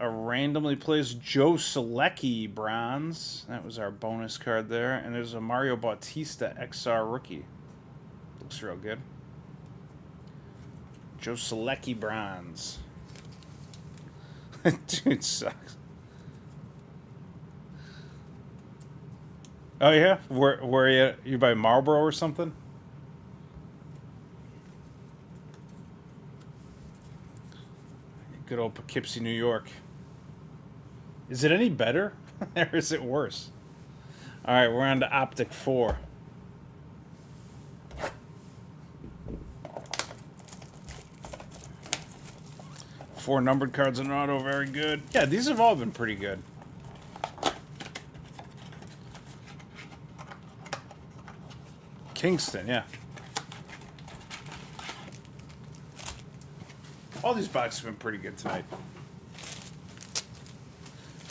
A: A randomly placed Joe Selecki bronze. That was our bonus card there. And there's a Mario Bautista XR rookie. Looks real good. Joe Selecki bronze. Dude sucks. Oh yeah? Where are you? You by Marlboro or something? Good old Poughkeepsie, New York. Is it any better? Or is it worse? Alright, we're on to Optic 4. Four numbered cards in auto, very good. Yeah, these have all been pretty good. Kingston, yeah. All these boxes have been pretty good tonight.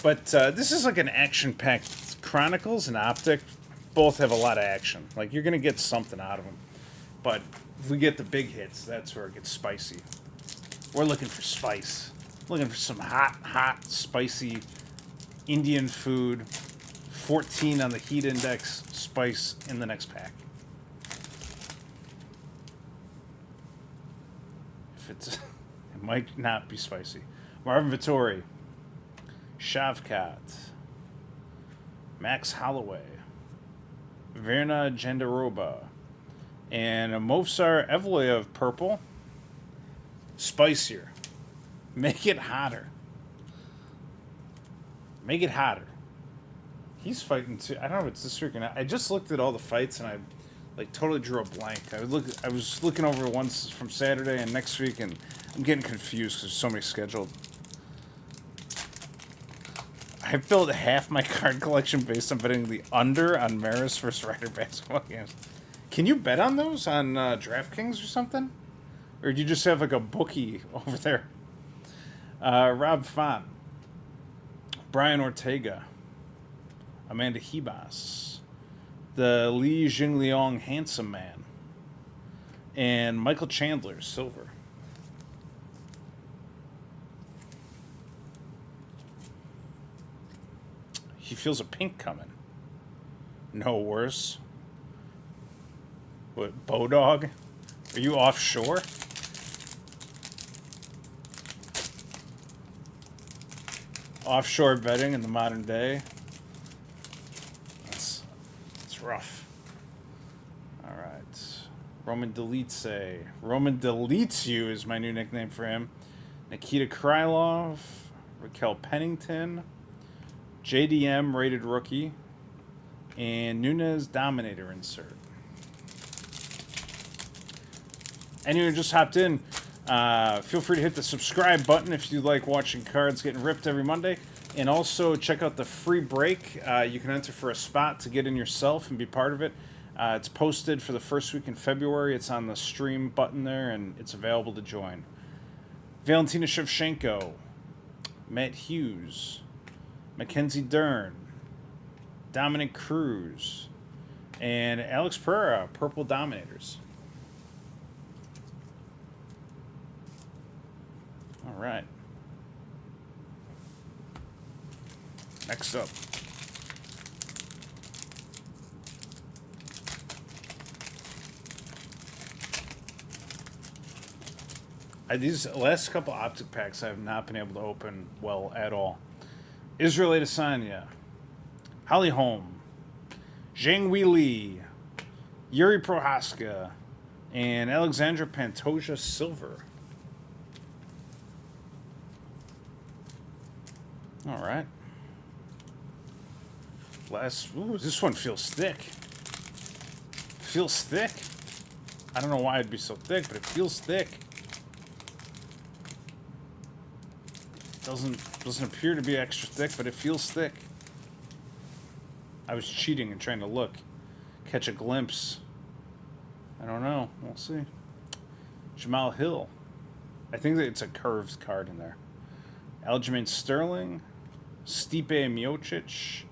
A: But this is like an action-packed Chronicles and Optic. Both have a lot of action. Like, you're going to get something out of them. But if we get the big hits, that's where it gets spicy. We're looking for spice. Looking for some hot, spicy Indian food. 14 on the heat index. Spice in the next pack. If it's... it might not be spicy. Marvin Vittori. Shavkat, Max Holloway, Verna Jandaroba, and a Movsar Evloev purple. Spicier. Make it hotter. Make it hotter. He's fighting too. I don't know if it's this week or not. I just looked at all the fights and I like totally drew a blank. I was looking over ones from Saturday and next week, and I'm getting confused because there's so many scheduled. I built half my card collection based on betting the under on Marist versus Ryder basketball games. Can you bet on those on DraftKings or something? Or do you just have like a bookie over there? Rob Font, Brian Ortega, Amanda Hebas, the Li Jingliang Handsome Man, and Michael Chandler, silver. He feels a pink coming. No worse. What, Bodog? Are you offshore? Offshore betting in the modern day. That's rough. All right. Roman Delitse. Roman Deletes You is my new nickname for him. Nikita Krylov. Raquel Pennington. JDM rated rookie. And Nunez Dominator insert. Anyone who just hopped in, feel free to hit the subscribe button if you like watching cards getting ripped every Monday. And also check out the free break. You can enter for a spot to get in yourself and be part of it. It's posted for the first week in February. It's on the stream button there, and it's available to join. Valentina Shevchenko, Matt Hughes, Mackenzie Dern, Dominic Cruz, and Alex Pereira, Purple Dominators. All right. Next up. These last couple Optic packs I have not been able to open well at all. Israel Adesanya, Holly Holm, Zhang Wei Li, Yuri Prohaska, and Alexandra Pantoja silver. All right. Ooh, this one feels thick. Feels thick. I don't know why it'd be so thick, but it feels thick. Doesn't appear to be extra thick, but it feels thick. I was cheating and trying to look, catch a glimpse. I don't know. We'll see. Jamal Hill. I think that it's a curved card in there. Aljamain Sterling. Stipe Miocic.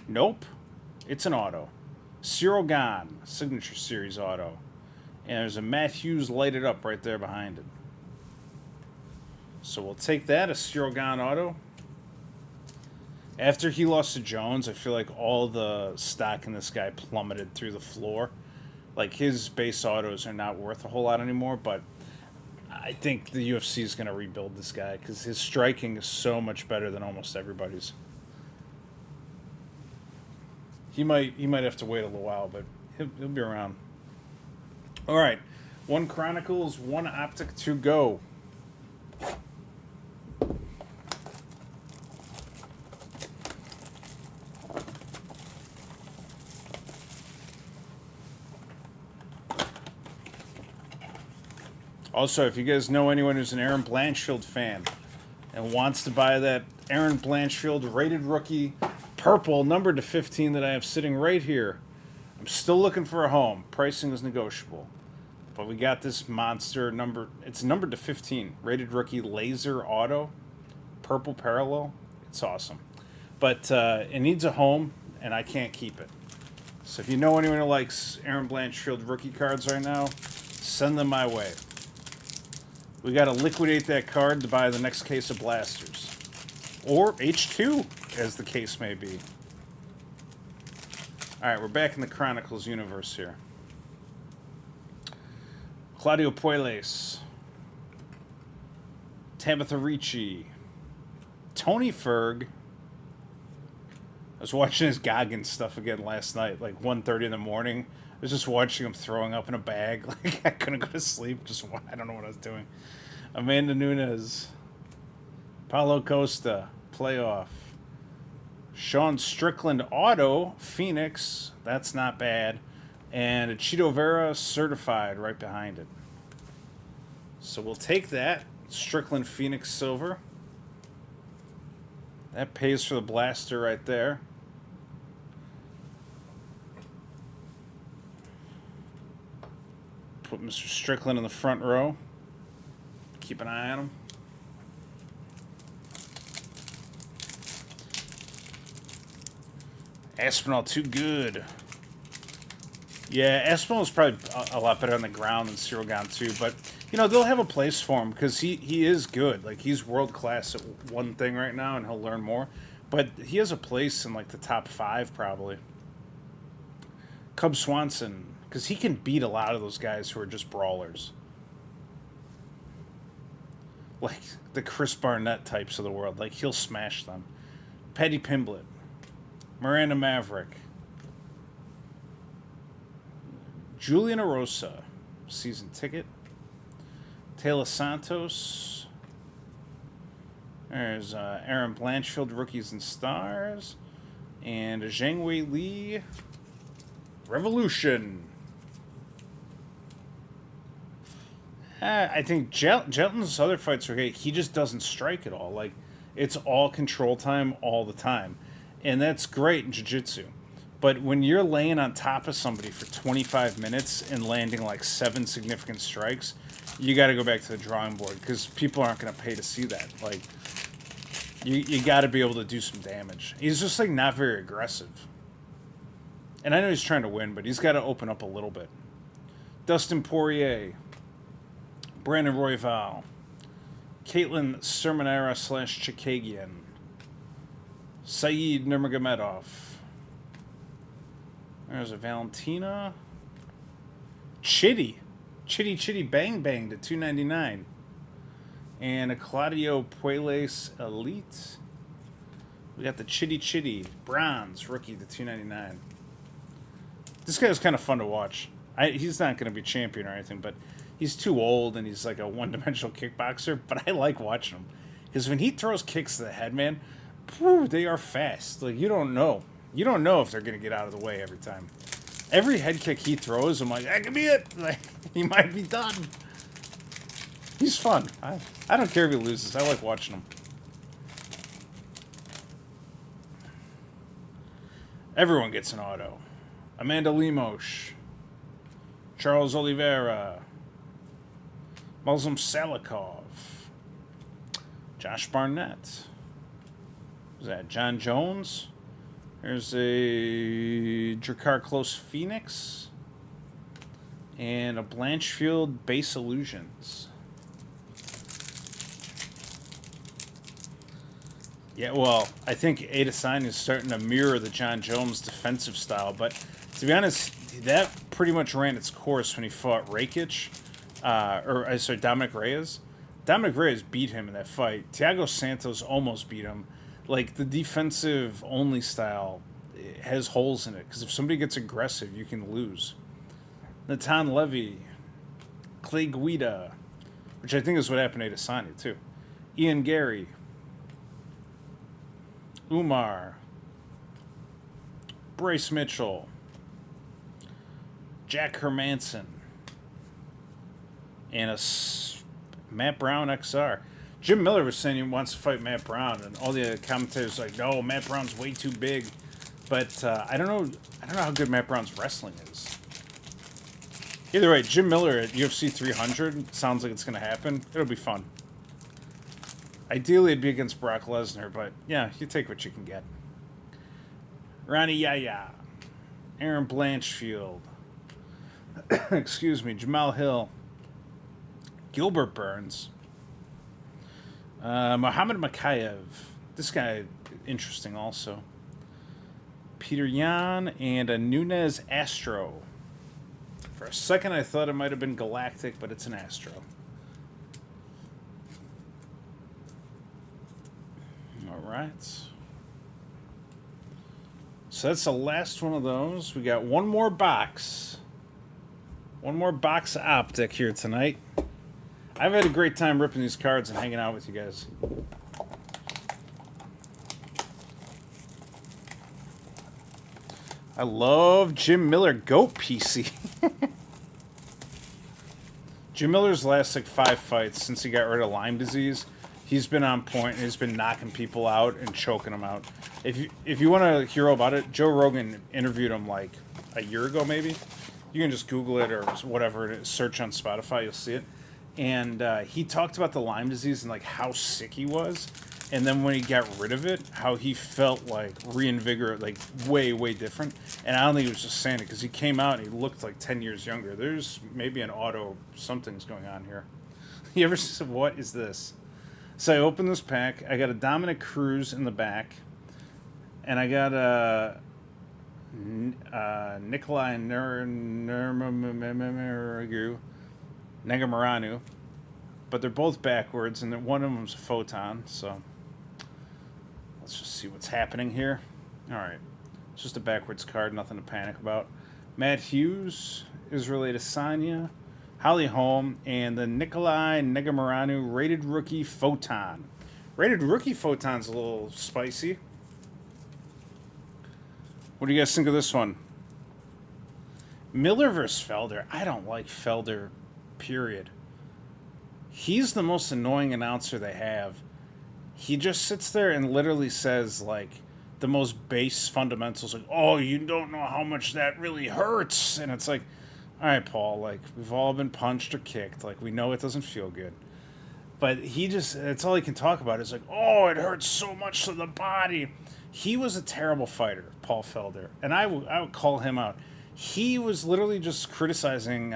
A: Nope. It's an auto. Cyril Gahn. Signature Series auto. And there's a Matt Hughes lighted up right there behind it. So we'll take that, a Cyril Gahn auto. After he lost to Jones, I feel like all the stock in this guy plummeted through the floor. Like, his base autos are not worth a whole lot anymore, but I think the UFC is going to rebuild this guy because his striking is so much better than almost everybody's. He might have to wait a little while, but he'll be around. All right, 1 Chronicles, 1 Optic to go. Also, if you guys know anyone who's an Aaron Blanchfield fan and wants to buy that Aaron Blanchfield rated rookie purple numbered to 15 that I have sitting right here, I'm still looking for a home. Pricing is negotiable. But we got this monster number. It's numbered to 15. Rated rookie laser auto. Purple parallel. It's awesome. But it needs a home, and I can't keep it. So if you know anyone who likes Aaron Blanchfield rookie cards right now, send them my way. We got to liquidate that card to buy the next case of blasters. Or H2, as the case may be. Alright, we're back in the Chronicles universe here. Claudio Puelles. Tabitha Ricci. Tony Ferg. I was watching his Goggins stuff again last night, like 1:30 in the morning. I was just watching him throwing up in a bag. Like, I couldn't go to sleep. I don't know what I was doing. Amanda Nunes. Paulo Costa. Playoff. Sean Strickland auto. Phoenix. That's not bad. And a Cheeto Vera certified right behind it. So we'll take that. Strickland Phoenix silver. That pays for the blaster right there. Put Mr. Strickland in the front row. Keep an eye on him. Aspinall, too good. Yeah, Aspinall is probably a lot better on the ground than Cyril Gone too, but you know they'll have a place for him because he is good. Like he's world class at one thing right now, and he'll learn more. But he has a place in like the top 5 probably. Cub Swanson, because he can beat a lot of those guys who are just brawlers, like the Chris Barnett types of the world. Like he'll smash them. Paddy Pimblett, Miranda Maverick. Julian Arosa, season ticket. Taylor Santos. There's Aaron Blanchfield, Rookies and Stars. And Zhang Wei Li, Revolution. I think Jelton's other fights are okay. He just doesn't strike at all. Like, it's all control time all the time. And that's great in jiu-jitsu. But when you're laying on top of somebody for 25 minutes and landing like 7 significant strikes, you got to go back to the drawing board because people aren't going to pay to see that. Like, you got to be able to do some damage. He's just like not very aggressive. And I know he's trying to win, but he's got to open up a little bit. Dustin Poirier, Brandon Royval, Caitlin Sermonera / Chikagian, Saeed Nurmagomedov. There's a Valentina. Chitty Bang Bang to 299. And a Claudio Puelles Elite. We got the Chitty Bronze rookie to 299. This guy is kind of fun to watch. He's not going to be champion or anything, but he's too old and he's like a one-dimensional kickboxer. But I like watching him because when he throws kicks to the head, man, whew, they are fast. Like you don't know if they're going to get out of the way every time. Every head kick he throws, I'm like, that could be it. Like he might be done. He's fun. I don't care if he loses. I like watching him. Everyone gets an auto. Amanda Lemos, Charles Oliveira, Muslim Salikov, Josh Barnett. Who's that? John Jones. There's a Drakkar Close Phoenix and a Blanchfield Base Illusions. Yeah, well, I think Adesanya is starting to mirror the John Jones defensive style, but to be honest, that pretty much ran its course when he fought Rakic, Dominic Reyes. Dominic Reyes beat him in that fight. Thiago Santos almost beat him. Like, the defensive-only style has holes in it, because if somebody gets aggressive, you can lose. Natan Levy, Clay Guida, which I think is what happened to Adesanya, too. Ian Gary, Umar, Bryce Mitchell, Jack Hermanson, and a Matt Brown XR. Jim Miller was saying he wants to fight Matt Brown, and all the commentators were like, no, Matt Brown's way too big. But I don't know how good Matt Brown's wrestling is. Either way, Jim Miller at UFC 300 sounds like it's going to happen. It'll be fun. Ideally, it'd be against Brock Lesnar, but yeah, you take what you can get. Ronnie Yaya, Aaron Blanchfield, excuse me, Jamal Hill, Gilbert Burns, Mohammed Makayev. This guy, interesting also. Peter Yan and a Nunez Astro. For a second, I thought it might have been Galactic, but it's an Astro. All right. So that's the last one of those. We got one more box. One more box of Optic here tonight. I've had a great time ripping these cards and hanging out with you guys. I love Jim Miller GOAT PC. Jim Miller's last like 5 fights since he got rid of Lyme disease, he's been on point and he's been knocking people out and choking them out. If you want to hear about it, Joe Rogan interviewed him like a year ago maybe. You can just Google it or whatever it is, search on Spotify, you'll see it. And he talked about the Lyme disease and like how sick he was, and then when he got rid of it, how he felt like reinvigorated, like way different. And I don't think he was just saying it because he came out and he looked like 10 years younger. There's maybe an auto something's going on here. You ever said, what is this? So I opened this pack. I got a Dominic Cruz in the back, and I got a Nikolai Negamaranu, but they're both backwards, and one of them's a photon, so let's just see what's happening here. Alright, it's just a backwards card, nothing to panic about. Matt Hughes, Israel Adesanya, Holly Holm, and the Nikolai Negamaranu rated rookie photon. Rated rookie photon's a little spicy. What do you guys think of this one? Miller versus Felder. I don't like Felder, period. He's the most annoying announcer they have. He just sits there and literally says, like, the most base fundamentals. Like, oh, you don't know how much that really hurts. And it's like, all right, Paul, like, we've all been punched or kicked. Like, we know it doesn't feel good. But he just, that's all he can talk about. Is like, oh, it hurts so much to the body. He was a terrible fighter, Paul Felder. And I would call him out. He was literally just criticizing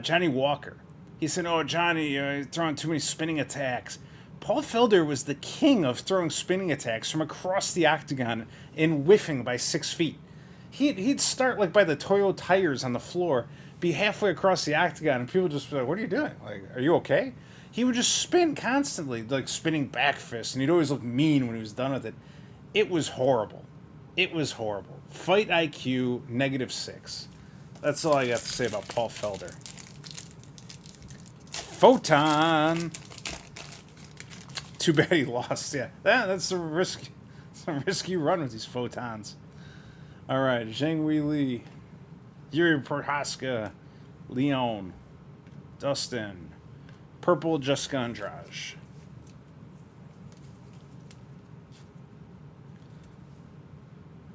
A: Johnny Walker. He said, oh, Johnny, you're throwing too many spinning attacks. Paul Felder was the king of throwing spinning attacks from across the octagon and whiffing by 6 feet. He'd start like by the Toyo tires on the floor, be halfway across the octagon, and people just be like, what are you doing? Like, are you okay? He would just spin constantly, like spinning back fists, and he'd always look mean when he was done with it. It was horrible. It was horrible. Fight IQ, -6. That's all I got to say about Paul Felder. Photon! Too bad he lost, yeah. That's a risky run with these photons. All right, Zhang Wei Li, Yuri Prohaska, Leon, Dustin, Purple Jessica Andrade.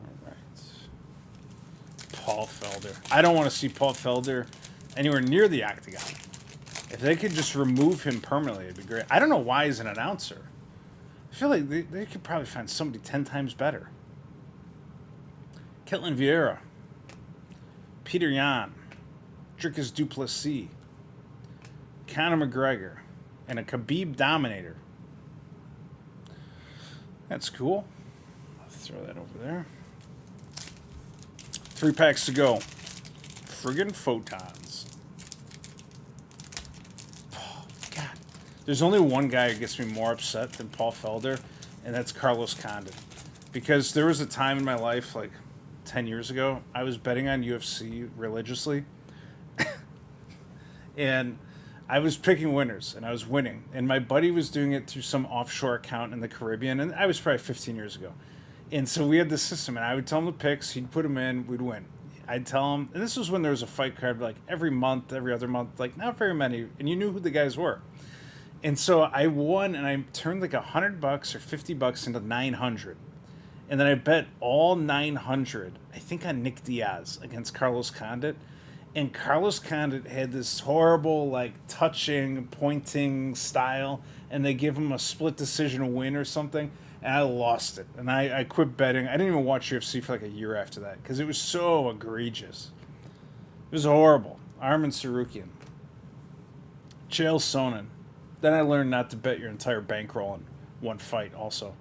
A: All right. Paul Felder. I don't want to see Paul Felder anywhere near the octagon. If they could just remove him permanently, it'd be great. I don't know why he's an announcer. I feel like they could probably find somebody 10 times better. Ketlin Vieira, Peter Yan, Dricus Duplessis, Conor McGregor, and a Khabib Dominator. That's cool. I'll throw that over there. 3 packs to go. Friggin' photons. Oh, God. There's only one guy who gets me more upset than Paul Felder, and that's Carlos Condit. Because there was a time in my life, like 10 years ago, I was betting on UFC religiously. And I was picking winners, and I was winning. And my buddy was doing it through some offshore account in the Caribbean, and I was probably 15 years ago. And so we had this system, and I would tell him the picks, he'd put them in, we'd win. I'd tell him, and this was when there was a fight card like every month, every other month, like not very many, and you knew who the guys were. And so I won, and I turned like $100 or $50 into 900. And then I bet all 900, I think on Nick Diaz against Carlos Condit. And Carlos Condit had this horrible, like, touching, pointing style, and they give him a split decision win or something, and I lost it. And I quit betting. I didn't even watch UFC for like a year after that, because it was so egregious. It was horrible. Armin Sarukian. Chael Sonnen. Then I learned not to bet your entire bankroll in one fight also.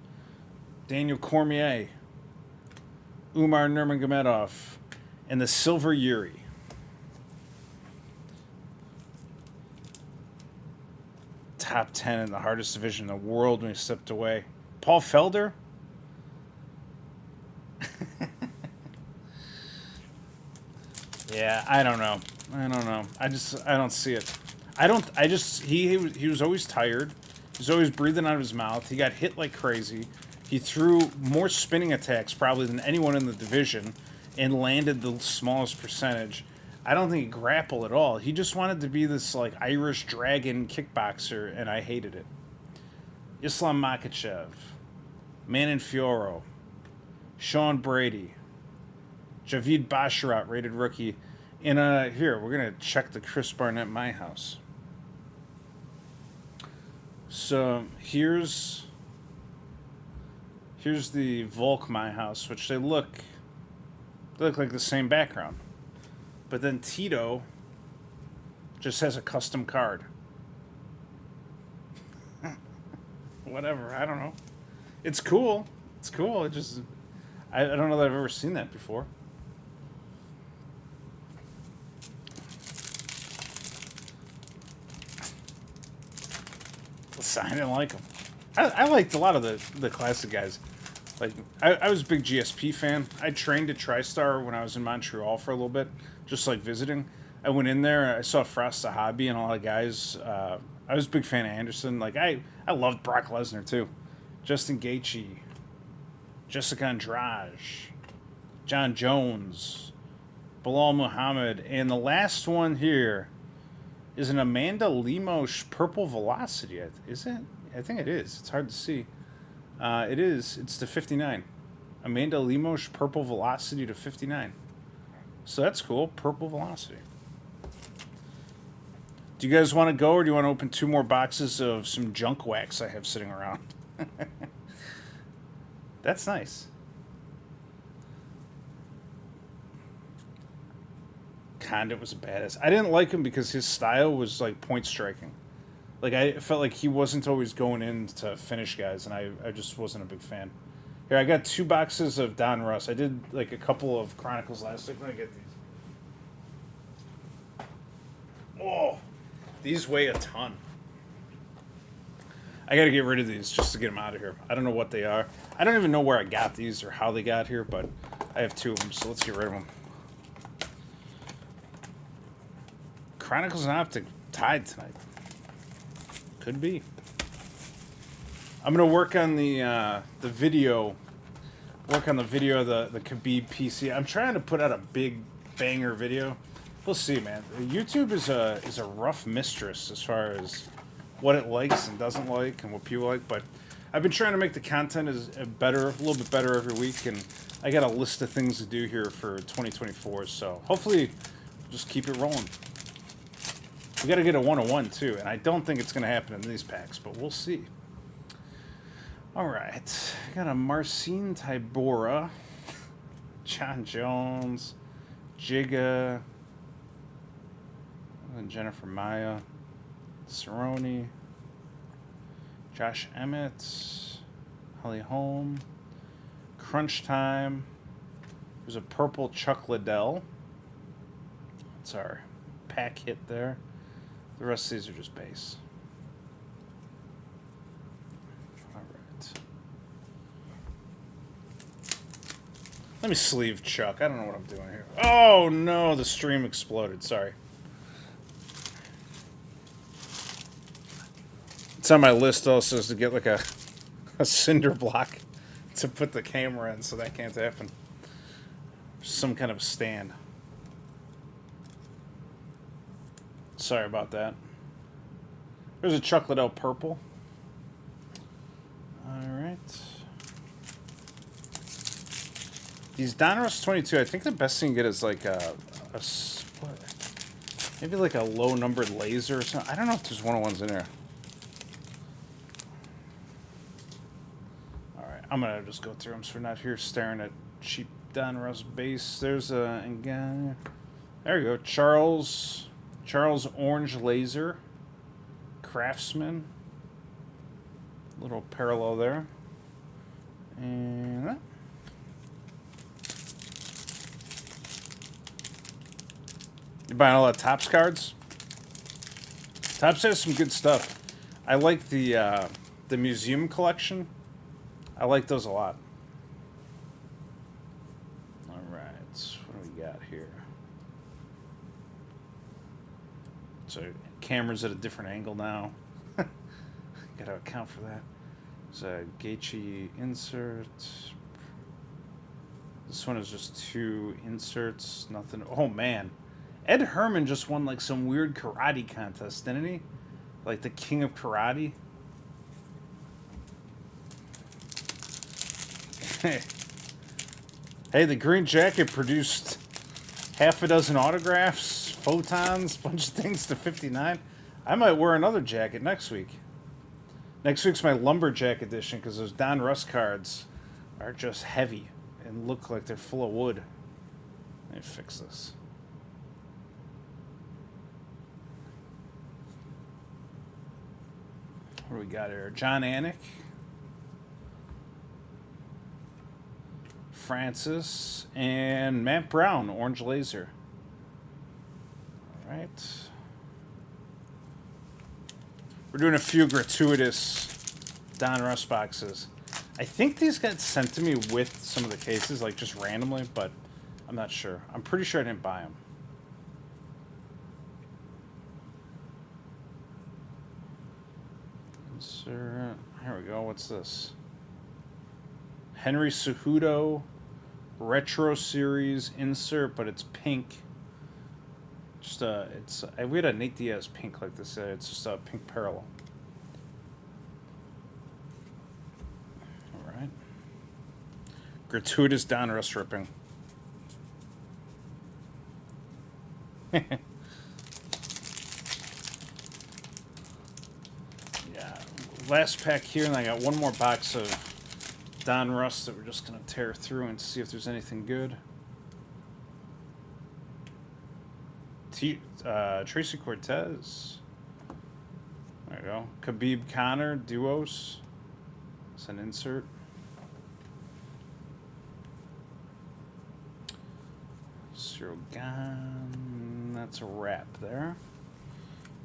A: Daniel Cormier. Umar Nurmagomedov. And the Silver Yuri. Top 10 in the hardest division in the world when he stepped away. Paul Felder? Yeah, I don't know. I don't see it. He was always tired. He was always breathing out of his mouth. He got hit like crazy. He threw more spinning attacks probably than anyone in the division and landed the smallest percentage. I don't think he grappled at all. He just wanted to be this like Irish dragon kickboxer, and I hated it. Islam Makhachev, Manon Fiorot, Sean Brady, Javid Basharat, rated rookie, And here, we're going to check the Chris Barnett My House. So here's the Volk My House, which they look like the same background. But then Tito just has a custom card. Whatever, I don't know. It's cool. It's cool. I don't know that I've ever seen that before. I didn't like them. I liked a lot of the classic guys. Like, I was a big GSP fan. I trained at TriStar when I was in Montreal for a little bit, just like visiting. I went in there, I saw Frost the Hobby and all the guys. I was a big fan of Anderson. Like, I loved Brock Lesnar, too. Justin Gaethje, Jessica Andrade, John Jones, Bilal Muhammad, and the last one here is an Amanda Lemos Purple Velocity. Is it? I think it is. It's hard to see. It is. It's to 59. Amanda Lemos Purple Velocity to 59. So that's cool. Purple Velocity. Do you guys want to go, or do you want to open 2 more boxes of some junk wax I have sitting around? That's nice. Condit was a badass. I didn't like him because his style was like point striking. Like, I felt like he wasn't always going in to finish guys, and I just wasn't a big fan. Here, I got 2 boxes of Don Russ. I did like a couple of Chronicles last week. Let me get these. Oh, these weigh a ton. I gotta get rid of these just to get them out of here. I don't know what they are. I don't even know where I got these or how they got here, but I have 2 of them, so let's get rid of them. Chronicles and Optic tied tonight. Could be. I'm gonna work on the video. Work on the video of the Khabib PC. I'm trying to put out a big banger video. We'll see, man. YouTube is a rough mistress as far as what it likes and doesn't like and what people like. But I've been trying to make the content a little bit better every week, and I got a list of things to do here for 2024. So hopefully, just keep it rolling. We got to get a 101 too, and I don't think it's going to happen in these packs, but we'll see. All right, got a Marcin Tybura, John Jones, Jigga, and Jennifer Maya, Cerrone, Josh Emmett, Holly Holm, Crunch Time. There's a purple Chuck Liddell. That's our pack hit there. The rest of these are just base. All right. Let me sleeve Chuck. I don't know what I'm doing here. Oh, no, the stream exploded. Sorry. It's on my list also is to get like a cinder block to put the camera in, so that can't happen. Some kind of stand. Sorry about that. There's a Chuck Liddell purple. Alright. These Donruss 22, I think the best thing to get is like maybe like a low numbered laser or something. I don't know if there's 101s in there. Alright, I'm gonna just go through them so we're not here staring at cheap Donruss base. There's a guy. There you go. Charles Orange Laser, Craftsman, little parallel there, and that. You buying all the Topps cards? Topps has some good stuff. I like the museum collection. I like those a lot. All right, what do we got here? So camera's at a different angle now. Got to account for that. There's a Gaethje insert. This one is just 2 inserts. Nothing. Oh man, Ed Herman just won like some weird karate contest, didn't he? Like the King of Karate. Hey, the Green Jacket produced half a dozen autographs, photons, bunch of things to 59. I might wear another jacket next week. Next week's my lumberjack edition because those Don Russ cards are just heavy and look like they're full of wood. Let me fix this. What do we got here? John Anik. Francis. And Matt Brown, Orange Laser. All right. We're doing a few gratuitous Don Russ boxes. I think these got sent to me with some of the cases, like just randomly, but I'm not sure. I'm pretty sure I didn't buy them. Insert. Here we go. What's this? Henry Cejudo Retro Series insert, but it's pink. Just we had a Nate Diaz pink like this. It's just a pink parallel. All right. Gratuitous Don Russ ripping. Yeah. Last pack here, and I got one more box of Don Russ that we're just gonna tear through and see if there's anything good. Tracy Cortez. There you go. Khabib Connor Duos. It's an insert. Cyril Gane. That's a wrap there.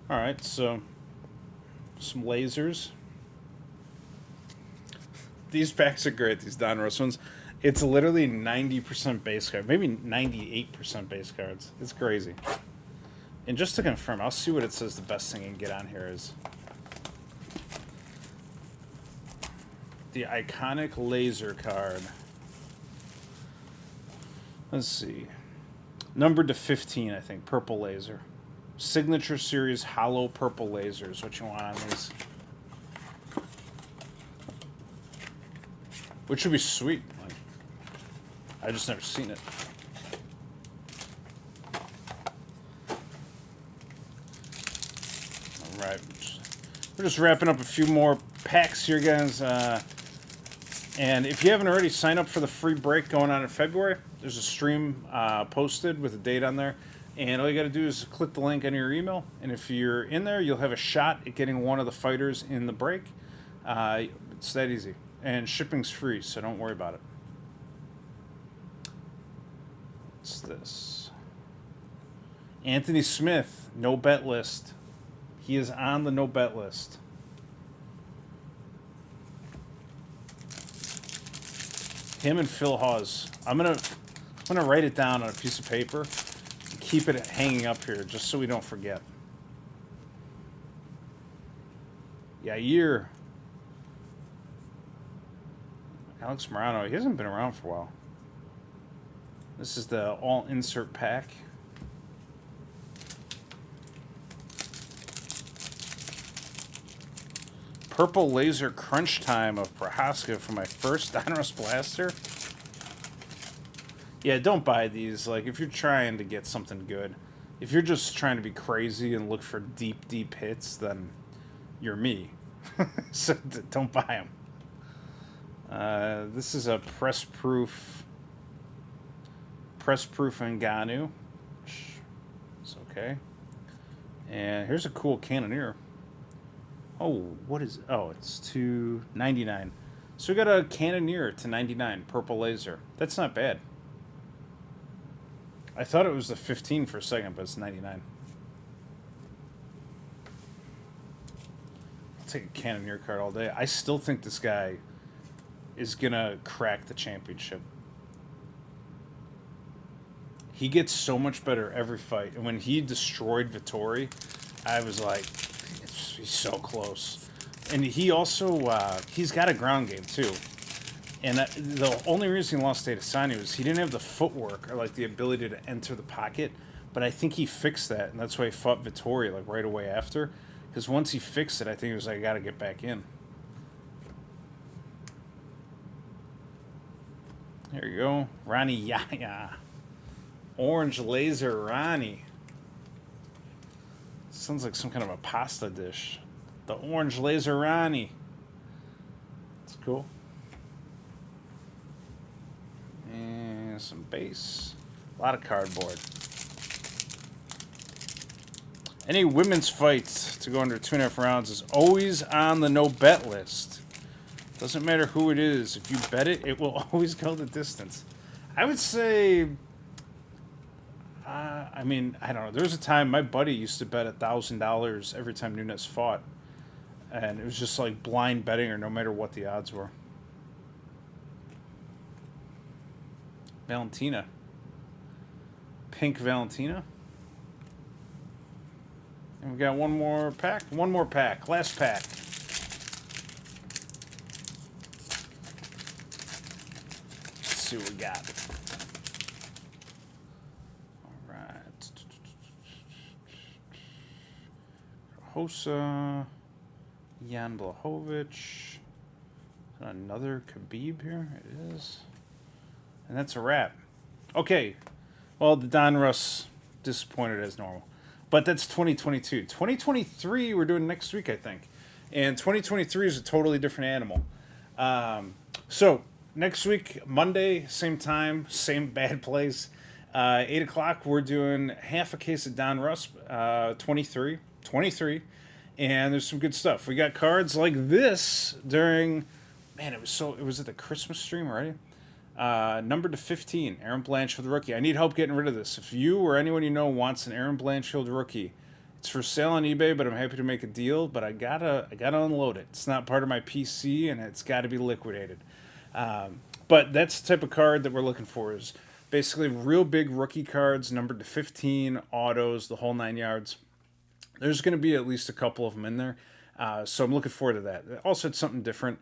A: Alright, so some lasers. These packs are great, these Don Russ ones. It's literally 90% base card, maybe 98% base cards. It's crazy. And just to confirm, I'll see what it says the best thing I can get on here is the iconic laser card. Let's see. Numbered to 15, I think. Purple laser. Signature Series hollow purple laser is what you want on these. Which would be sweet. Like, I just never seen it. Alright. We're just wrapping up a few more packs here, guys. And if you haven't already signed up for the free break going on in February, there's a stream posted with a date on there. And all you got to do is click the link on your email. And if you're in there, you'll have a shot at getting one of the fighters in the break. It's that easy. And shipping's free, so don't worry about it. What's this? Anthony Smith, no bet list. He is on the no bet list. Him and Phil Hawes. I'm gonna write it down on a piece of paper and keep it hanging up here just so we don't forget. Yair. Alex Morano, he hasn't been around for a while. This is the all insert pack. Purple laser crunch time of Prohaska for my first Don Russ blaster. Yeah, don't buy these. Like, if you're trying to get something good, if you're just trying to be crazy and look for deep, deep hits, then you're me. So don't buy them. This is a press-proof Ngannou. It's okay. And here's a cool Cannoneer. Oh, what is... Oh, it's $2.99. So we got a Cannoneer to 99, purple laser. That's not bad. I thought it was the 15 for a second, but it's 99. I'll take a Cannoneer card all day. I still think this guy is going to crack the championship. He gets so much better every fight. And when he destroyed Vettori, I was like, he's so close. And he also, he's got a ground game too. And the only reason he lost to Adesanya was he didn't have the footwork or like the ability to enter the pocket. But I think he fixed that, and that's why he fought Vettori like right away after. Because once he fixed it, I think he was like, I got to get back in. There you go. Ronnie Yahya. Orange Laser Ronnie. Sounds like some kind of a pasta dish. The Orange Laser Ronnie. It's cool. And some base. A lot of cardboard. Any women's fights to go under 2.5 rounds is always on the no bet list. Doesn't matter who it is. If you bet it, it will always go the distance. I would say, I don't know. There was a time my buddy used to bet $1,000 every time Nunes fought. And it was just like blind betting or no matter what the odds were. Valentina. Pink Valentina. And we got one more pack. One more pack. Last pack. Let's see what we got. All right. Hossa. Jan Blachowicz. Another Khabib here. It is. And that's a wrap. Okay. Well, the Don Russ disappointed as normal. But that's 2022. 2023 we're doing next week, I think. And 2023 is a totally different animal. So, next week, Monday, same time, same bad place. 8 o'clock, we're doing half a case of Don Russ, 23. And there's some good stuff. We got cards like this during... Man, it was at the Christmas stream already. Numbered to 15, Aaron Blanchfield rookie. I need help getting rid of this. If you or anyone you know wants an Aaron Blanchfield rookie, it's for sale on eBay, but I'm happy to make a deal. But I gotta unload it. It's not part of my PC, and it's got to be liquidated. But that's the type of card that we're looking for. Is basically real big rookie cards, numbered to 15, autos, the whole 9 yards. There's going to be at least a couple of them in there, so I'm looking forward to that. Also, it's something different.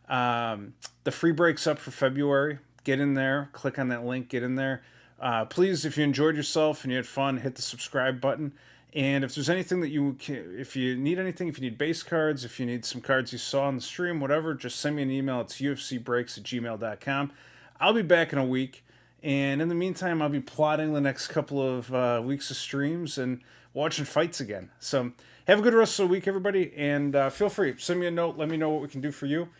A: The free break's up for February. Get in there, click on that link, get in there. Please, if you enjoyed yourself and you had fun, hit the subscribe button. And if there's anything that if you need anything, if you need base cards, if you need some cards you saw on the stream, whatever, just send me an email. It's ufcbreaks@gmail.com. I'll be back in a week. And in the meantime, I'll be plotting the next couple of weeks of streams and watching fights again. So have a good rest of the week, everybody. And feel free, send me a note. Let me know what we can do for you.